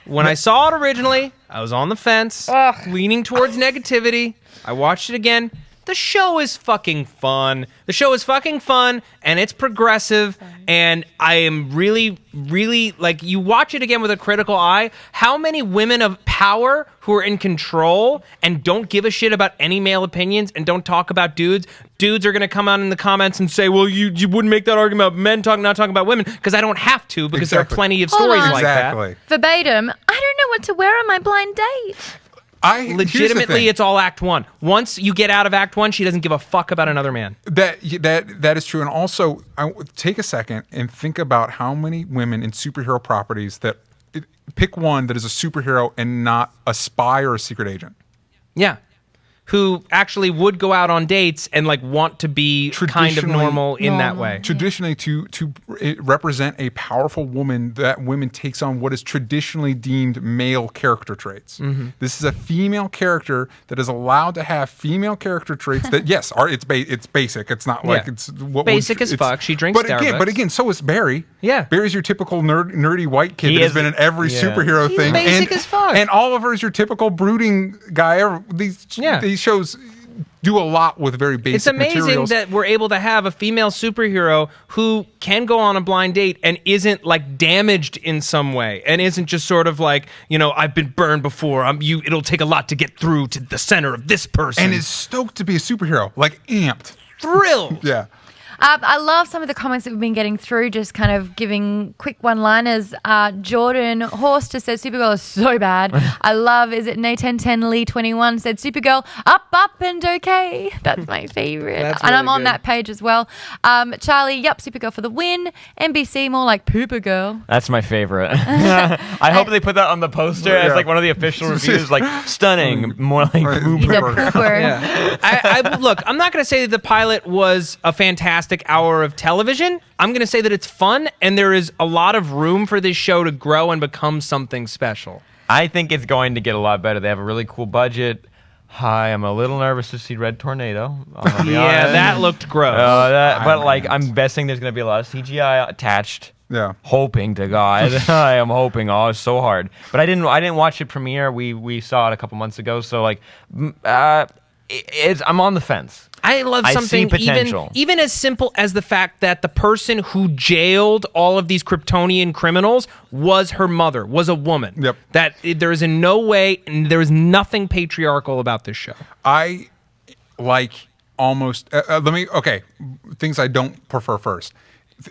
when I saw it originally, I was on the fence, leaning towards negativity. I watched it again. The show is fucking fun. The show is fucking fun, and it's progressive, and I am really, really, like, you watch it again with a critical eye. How many women of power who are in control and don't give a shit about any male opinions and don't talk about dudes? Dudes are going to come out in the comments and say, well, you wouldn't make that argument about men not talking about women, because I don't have to, because there are Exactly. plenty of Hold stories on. like Exactly. Verbatim, I don't know what to wear on my blind date. that. Legitimately, it's all Act 1. Once you get out of Act 1, she doesn't give a fuck about another man. That is true. And also, take a second and think about how many women in superhero properties that pick one that is a superhero and not a spy or a secret agent. Yeah. Who actually would go out on dates and like want to be kind of normal in that way. Traditionally, to represent a powerful woman, that woman takes on what is traditionally deemed male character traits. Mm-hmm. This is a female character that is allowed to have female character traits that, yes, are it's basic. It's not like Yeah. it's what Basic as fuck. She drinks Starbucks. But again, so is Barry. Yeah. Barry's your typical nerdy white kid He that has is- been in every yeah. superhero He's thing. basic as fuck. And Oliver's your typical brooding guy. These shows do a lot with very basic It's amazing materials. that we're able to have a female superhero who can go on a blind date and isn't like damaged in some way and isn't just sort of like, I've been burned before. It'll take a lot to get through to the center of this person. and is stoked to be a superhero, like amped. thrilled. Yeah. I love some of the comments that we've been getting through, just kind of giving quick one-liners. Jordan Horst just said Supergirl is so bad. I love, is it Nathan10 Lee 21 said Supergirl up and okay. That's my favorite. That's and I'm really on good. that page as well. Charlie, Supergirl for the win. NBC more like Pooper Girl. That's my favorite. I hope they put that on the poster as like one of the official reviews, like stunning, more like He's a Pooper. pooper. Yeah. Look, I'm not going to say that the pilot was a fantastic hour of television. I'm going to say that it's fun, and there is a lot of room for this show to grow and become something special. I think it's going to get a lot better. They have a really cool budget. Hi, I'm a little nervous to see Red Tornado. I'll be Yeah, honest. that looked gross. But like, I'm guessing there's going to be a lot of CGI attached. Yeah. Hoping to God, I am hoping. Oh, it's so hard. But I didn't watch it premiere. We saw it a couple months ago. So like, I'm on the fence. I love I see something potential. even as simple as the fact that the person who jailed all of these Kryptonian criminals was her mother, was a woman. Yep. That there is in no way, and there is nothing patriarchal about this show. I like almost things I don't prefer first.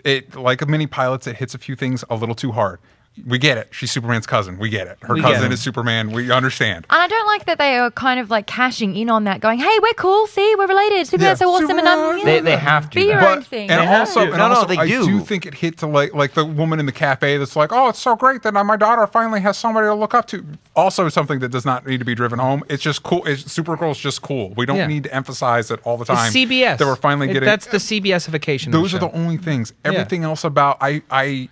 It like many pilots, it hits a few things a little too hard. We get it. She's Superman's cousin. We get it. Her We get cousin it. is Superman. We understand. And I don't like that they are kind of like cashing in on that, going, hey, we're cool. See, we're related. Superman's so awesome. Superman. And They have to. Be your own thing. And They have also, to. and No, also they I do. do think it hit to like the woman in the cafe that's like, oh, it's so great that my daughter finally has somebody to look up to. Also, something that does not need to be driven home. It's just cool. Supergirl's just cool. We don't Yeah. need to emphasize it all the It's time. CBS. That we're finally getting. That's the CBSification. Those of are the the show. only things. Everything else about I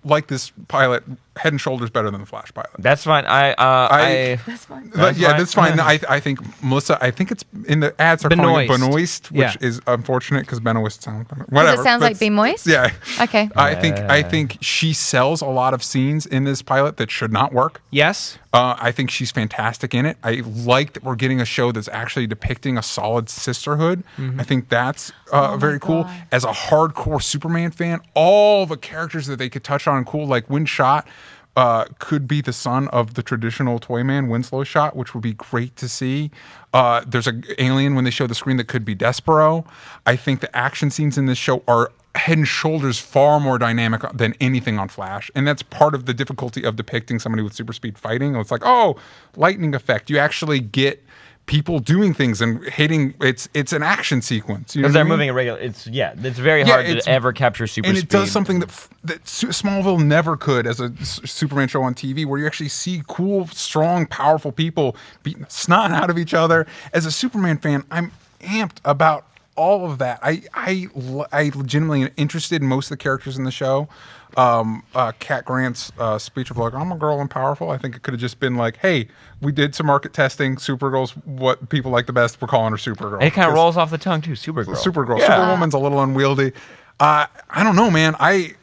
like this pilot head and shoulders better than the Flash pilot. That's fine. That's fine. But yeah, fine. that's fine. I think Melissa. I think it's in the ads are calling it Benoist. Benoist, which Yeah. is unfortunate because Benoist sounds Because whatever. it sounds like That's- Be Moist? Yeah. Okay. I think she sells a lot of scenes in this pilot that should not work. Yes. I think she's fantastic in it. I like that we're getting a show that's actually depicting a solid sisterhood. I think that's very cool. God. As a hardcore Superman fan, all the characters that they could touch on cool, like Windshot could be the son of the traditional Toyman Winslow Shot, which would be great to see. There's an alien when they show the screen that could be Despero. I think the action scenes in this show are head and shoulders far more dynamic than anything on Flash. And that's part of the difficulty of depicting somebody with super speed fighting. It's like, oh, lightning effect. You actually get people doing things and hitting. It's an action sequence. You know Because what I they're mean? moving irregular. It's very hard to ever capture super and speed. it does something that Smallville never could as a Superman show on TV, where you actually see cool, strong, powerful people beating the snot out of each other. As a Superman fan, I'm amped about all of that. I legitimately am interested in most of the characters in the show. Cat Grant's speech of like, I'm a girl and powerful. I think it could have just been like, hey, we did some market testing. Supergirl's what people like the best. We're calling her Supergirl. It kind of rolls off the tongue too. Supergirl. Superwoman's a little unwieldy. I don't know, man. I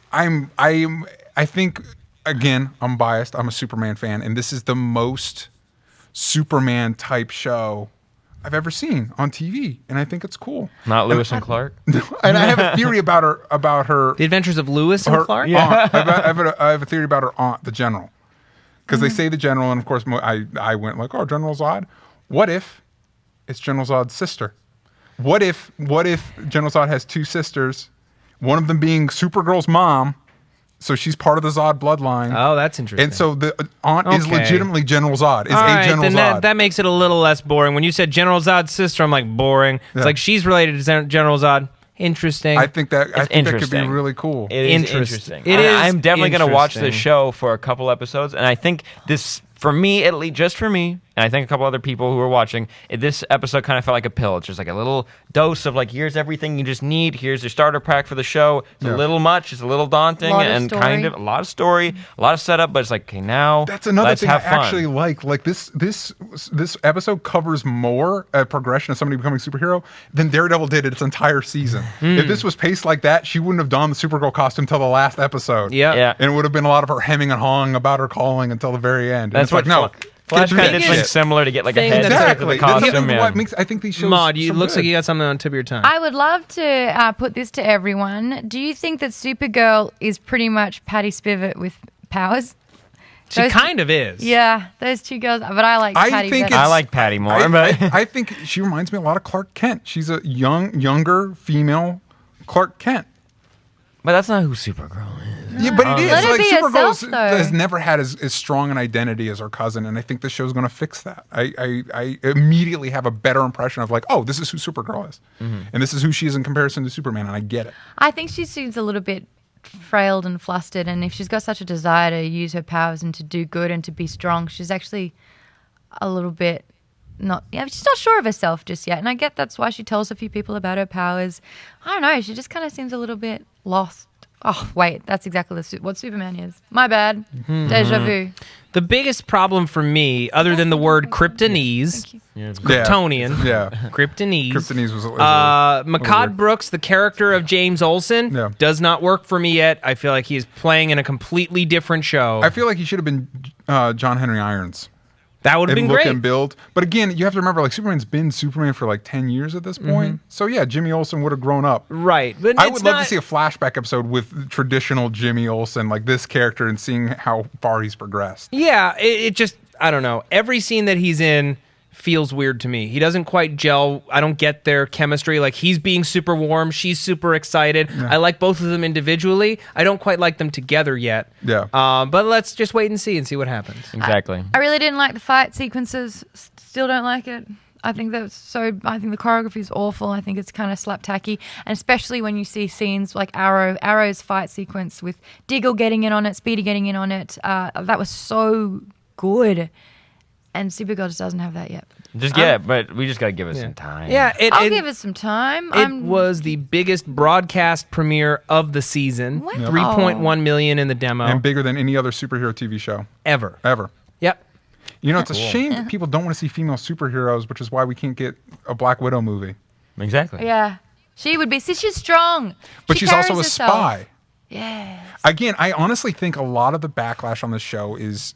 think, again, I'm biased. I'm a Superman fan, and this is the most Superman type show I've ever seen on TV, and I think it's cool. Not Lewis and Clark. And I have a theory about her. The Adventures of Lewis and Clark? Yeah. I have a theory about her aunt, the General. Because they say the General, and of course I went like, oh, General Zod? What if it's General Zod's sister? What if General Zod has two sisters, one of them being Supergirl's mom, so she's part of the Zod bloodline. Oh, that's interesting. And so the aunt is legitimately General Zod, is All right, General then Zod. that makes it a little less boring. When you said General Zod's sister, I'm like, boring. It's like she's related to General Zod. Interesting. I think that could be interesting. really cool. It is Interesting. interesting. It is I'm definitely going to watch the interesting. show for a couple episodes, and I think this, for me at least, just for me, and I think a couple other people who are watching, this episode kind of felt like a pill. It's just like a little dose of like, here's everything you just need. Here's your starter pack for the show. It's a little much. It's a little daunting, and kind of a lot of story, a lot of setup. But it's like, okay, now that's another let's thing have I fun. actually like. Like this episode covers more a progression of somebody becoming a superhero than Daredevil did its entire season. If this was paced like that, she wouldn't have donned the Supergirl costume till the last episode. Yeah. And it would have been a lot of her hemming and hawing about her calling until the very end. And That's it's like, what no. Flash get kind to of the did shit. similar to get like a Thing head that's start to the Exactly. costume. That's what makes I think these shows. Maud, you so looks like good. you got something on the tip of your tongue. I would love to put this to everyone. Do you think that Supergirl is pretty much Patty Spivot with powers? She kind of is. Yeah, those two girls. But I like Patty think better. I like Patty more, I think she reminds me a lot of Clark Kent. She's a younger female Clark Kent. but that's not who Supergirl is. Yeah, but it is. Let her Like be Supergirl herself, though. has never had as strong an identity as her cousin, and I think the show's going to fix that. I immediately have a better impression of like, oh, this is who Supergirl is, and this is who she is in comparison to Superman, and I get it. I think she seems a little bit frailed and flustered, and if she's got such a desire to use her powers and to do good and to be strong, she's actually a little bit she's not sure of herself just yet, and I get that's why she tells a few people about her powers. I don't know, she just kind of seems a little bit lost. Oh, wait, that's exactly what Superman is. My bad. Deja vu. The biggest problem for me, other than the word Kryptonese, it's Kryptonian. Yeah. Kryptonese. Kryptonese was Makad Brooks, the character of James Olsen, does not work for me yet. I feel like he is playing in a completely different show. I feel like he should have been John Henry Irons. That would have been look great. and build. But again, you have to remember, like, Superman's been Superman for like 10 years at this point. So yeah, Jimmy Olsen would have grown up. Right. But I would love to see a flashback episode with traditional Jimmy Olsen, like this character, and seeing how far he's progressed. Yeah, it just, I don't know. Every scene that he's in feels weird to me. He doesn't quite gel. I don't get their chemistry. Like, he's being super warm. She's super excited. Yeah. I like both of them individually. I don't quite like them together yet. Yeah. But let's just wait and see what happens. Exactly. I really didn't like the fight sequences. Still don't like it. I think the choreography is awful. I think it's kind of slaptacky, and especially when you see scenes like Arrow's fight sequence with Diggle getting in on it, Speedy getting in on it. That was so good. And Supergirl just doesn't have that yet. But we just got to give it some time. Yeah, I'll give it some time. It was the biggest broadcast premiere of the season. Wow. 3.1 million in the demo. And bigger than any other superhero TV show. Ever. You Yep. know, it's a shame that people don't want to see female superheroes, which is why we can't get a Black Widow movie. Exactly. Yeah. She would be. See, she's strong. But she's also a spy. Yes. Again, I honestly think a lot of the backlash on the show is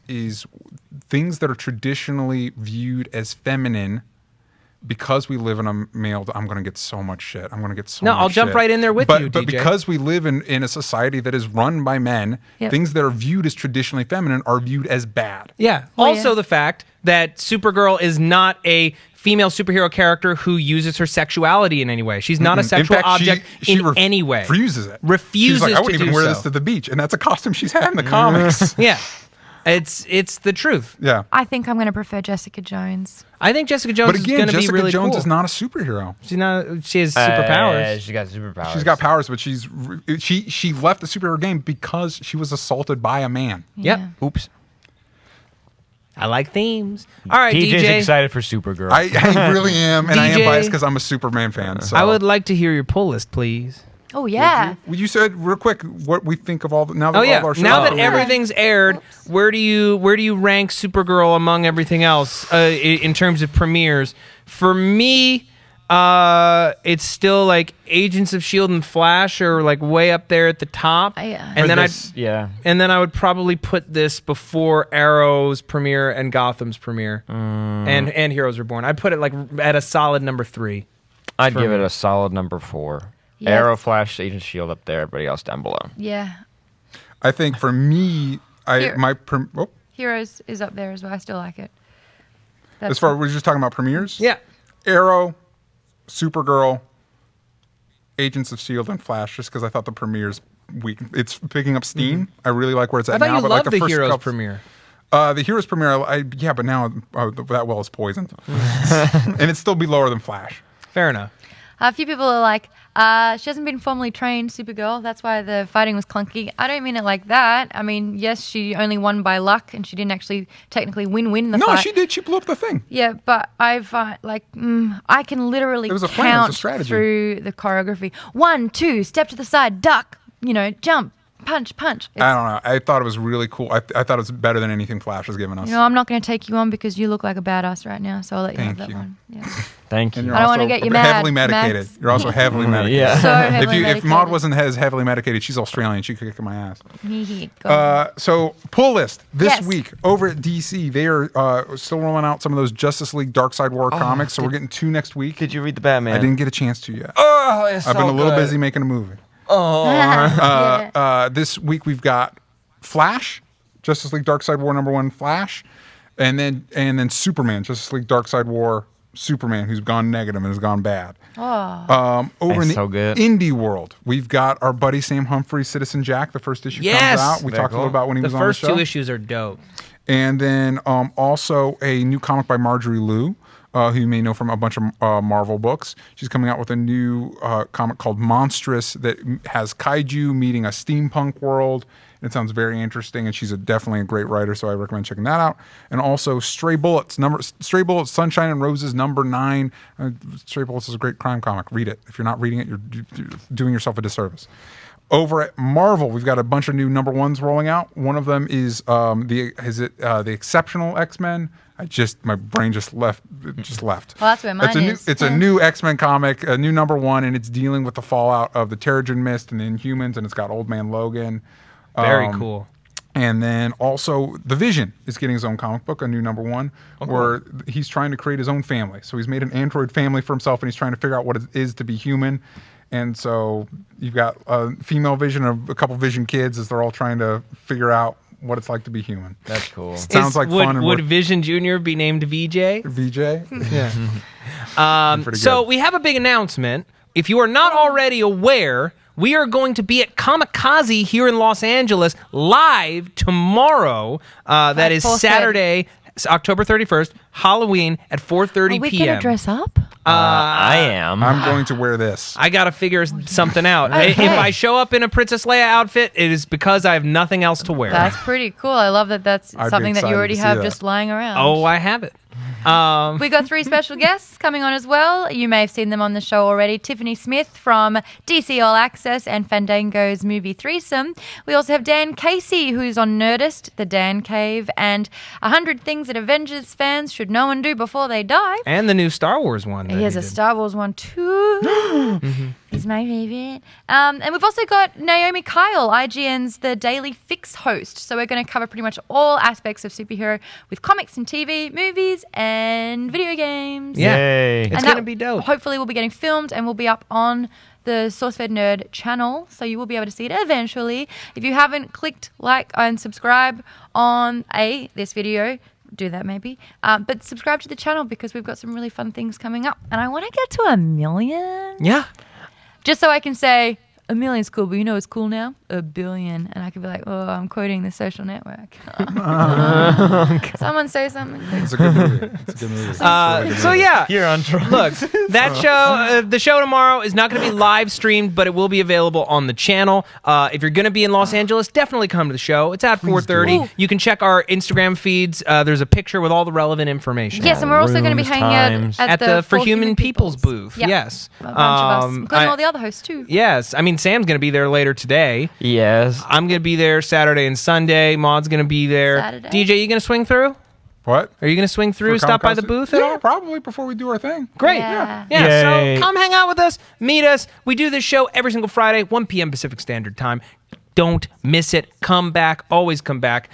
things that are traditionally viewed as feminine. Because we live in a male, I'm going to get so much shit. I'm going to get so much shit. No, I'll jump right in there with you, But DJ. because we live in a society that is run by men, things that are viewed as traditionally feminine are viewed as bad. Yeah. Also, the fact that Supergirl is not a female superhero character who uses her sexuality in any way. She's not a sexual object in any way. Refuses it. Refuses She's like, I wouldn't to even do wear so. this to the beach. And that's a costume she's had in the comics. Yeah. It's the truth. Yeah. I think I'm going to prefer Jessica Jones. I think Jessica Jones But is again, going to be Jessica really Jones cool. is not a superhero. She has superpowers. Yeah, she got superpowers. She's got powers, but she left the superhero game because she was assaulted by a man. Yep. Yeah. Oops. I like themes. All right, DJ's DJ. excited for Supergirl. I really am, and I am DJ. biased because I'm a Superman fan. So I would like to hear your pull list, please. Oh, yeah. Well, you said real quick what we think of all the now that Oh all yeah. of our shows Now are that over. everything's aired, where do you rank Supergirl among everything else in terms of premieres? For me, it's still like Agents of S.H.I.E.L.D. and Flash are like way up there at the top. Yeah. And then yeah. and then I would probably put this before Arrow's premiere and Gotham's premiere, and Heroes Reborn. I'd put it like at a solid number 3. I'd for give me. it a solid number 4. Yeah. Arrow, Flash, Agent S.H.I.E.L.D. up there. Everybody else down below. Yeah. I think for me, Heroes is up there as well. I still like it. as far we're just talking about premieres. Yeah. Arrow, Supergirl, Agents of S.H.I.E.L.D. and Flash, just because I thought the premieres weak. It's picking up steam. I really like where it's at I thought now. you but loved like the the first Heroes couple- premiere. The Heroes premiere, but now that well is poisoned, and it'd still be lower than Flash. Fair enough. A few people are like, she hasn't been formally trained, Supergirl. That's why the fighting was clunky. I don't mean it like that. I mean, yes, she only won by luck, and she didn't actually technically win the fight. No, she did. She blew up the thing. Yeah, but I can literally It was a plan, it was a count strategy. through the choreography. 1, 2, step to the side, duck, jump, punch. I don't know. I thought it was really cool. I thought it was better than anything Flash has given us. I'm not going to take you on because you look like a badass right now, so I'll let you have Thank that you. one. Yeah. Thank And you. you're I don't wanna also get you mad, heavily medicated. Max. You're also heavily medicated. Yeah. So heavily If medicated. Maud wasn't as heavily medicated, she's Australian. She could kick my ass. Go. So pull list this Yes. week over at DC. They are still rolling out some of those Justice League Darkseid War comics. So we're getting 2 next week. Did you read the Batman? I didn't get a chance to yet. Oh, it's I've been a little busy making a movie. Yeah. This week we've got Flash, Justice League Darkseid War #1 Flash, and then Superman, Justice League Darkseid War Superman, who's gone negative and has gone bad. Over in That's the so good. indie world, we've got our buddy Sam Humphrey, Citizen Jack. The first issue Yes! comes out. We Very talked a little cool. about when he The was on the first show. 2 issues are dope. And then also a new comic by Marjorie Liu, who you may know from a bunch of Marvel books. She's coming out with a new comic called Monstrous that has kaiju meeting a steampunk world. It sounds very interesting, and she's definitely a great writer, so I recommend checking that out. And also Stray Bullets, Sunshine and Roses #9. Stray Bullets is a great crime comic. Read it. If you're not reading it, you're doing yourself a disservice. Over at Marvel, we've got a bunch of new #1s rolling out. One of them is the Exceptional X-Men. My brain just left. Well, that's where mine is. It's a new X-Men comic, a new #1, and it's dealing with the fallout of the Terrigen Mist and the Inhumans, and it's got Old Man Logan. Very cool. And then also The Vision is getting his own comic book, a new #1, where he's trying to create his own family. So he's made an android family for himself, and he's trying to figure out what it is to be human. And so you've got a female Vision of a couple Vision kids as they're all trying to figure out what it's like to be human. That's cool. Sounds like fun. And Would Vision Jr. be named VJ? VJ? Yeah. Pretty So good. we have a big announcement. If you are not already aware, we are going to be at Kamikaze here in Los Angeles live tomorrow. That is 4:30. Saturday, October 31st, Halloween at 4:30 Are we p.m. going to dress up? I am. I'm going to wear this. I got to figure something out. Okay. If I show up in a Princess Leia outfit, it is because I have nothing else to wear. That's pretty cool. I love that that's I'd be something that you excited already to see have that. just lying around. Oh, I have it. We got 3 special guests coming on as well. You may have seen them on the show already. Tiffany Smith from DC All Access and Fandango's movie Threesome. We also have Dan Casey, who's on Nerdist, The Dan Cave, and 100 Things that Avengers fans should know and do before they die. And the new Star Wars one. He has a Star Wars one too. He's my favorite. And we've also got Naomi Kyle, IGN's The Daily Fix host. So we're going to cover pretty much all aspects of superhero with comics and TV, movies, and video games. Yeah. Yay. It's And going to that be dope. Hopefully, will be getting filmed and will be up on the SourceFedNERD channel, so you will be able to see it eventually. If you haven't clicked like and subscribe on this video, do that maybe. But subscribe to the channel because we've got some really fun things coming up, and I want to get to 1 million. Yeah. Just so I can say a million's cool, but you know what's cool now? A billion. And I could be like, oh, I'm quoting The Social Network. Someone say something. It's a good movie. It's a good movie. It's a really good So movie. yeah, You're on drugs. look, that show, the show tomorrow is not going to be live streamed, but it will be available on the channel. If you're going to be in Los Angeles, definitely come to the show. It's at 4:30. do. You can check our Instagram feeds. There's a picture with all the relevant information. Yes, and we're also going to be Rooms, hanging times. out At the For Human People's booth. Yep. Yes. A bunch of us, including I- all the other hosts too. Yes. I mean, Sam's going to be there later today. Yes. I'm going to be there Saturday and Sunday. Maud's going to be there. Saturday? DJ, you going to swing through? What? Are you going to swing through, For stop by the Comcast? booth at Yeah, all? probably before we do our thing. Great. Yeah. Yeah. Yay. So come hang out with us, meet us. We do this show every single Friday, 1 p.m. Pacific Standard Time. Don't miss it. Come back. Always come back.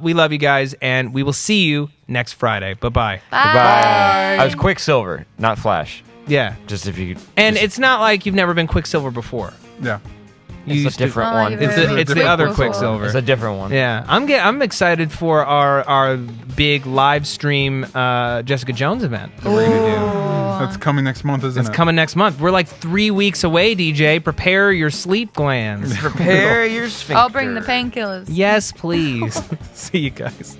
We love you guys, and we will see you next Friday. Bye-bye. Goodbye. I was Quicksilver, not Flash. Yeah. Just if you could. And just- it's not like you've never been Quicksilver before. Yeah. You it's used a to- different Oh, one. you've It's, heard it's the Quicksilver. other Quicksilver. It's a different one. Yeah, I'm excited for our big live stream Jessica Jones event that we're gonna do. That's coming next month, isn't It's it? coming next month. We're like 3 weeks away, DJ. Prepare your sleep glands. Prepare your sphincter. I'll bring the painkillers. Yes, please. See you guys.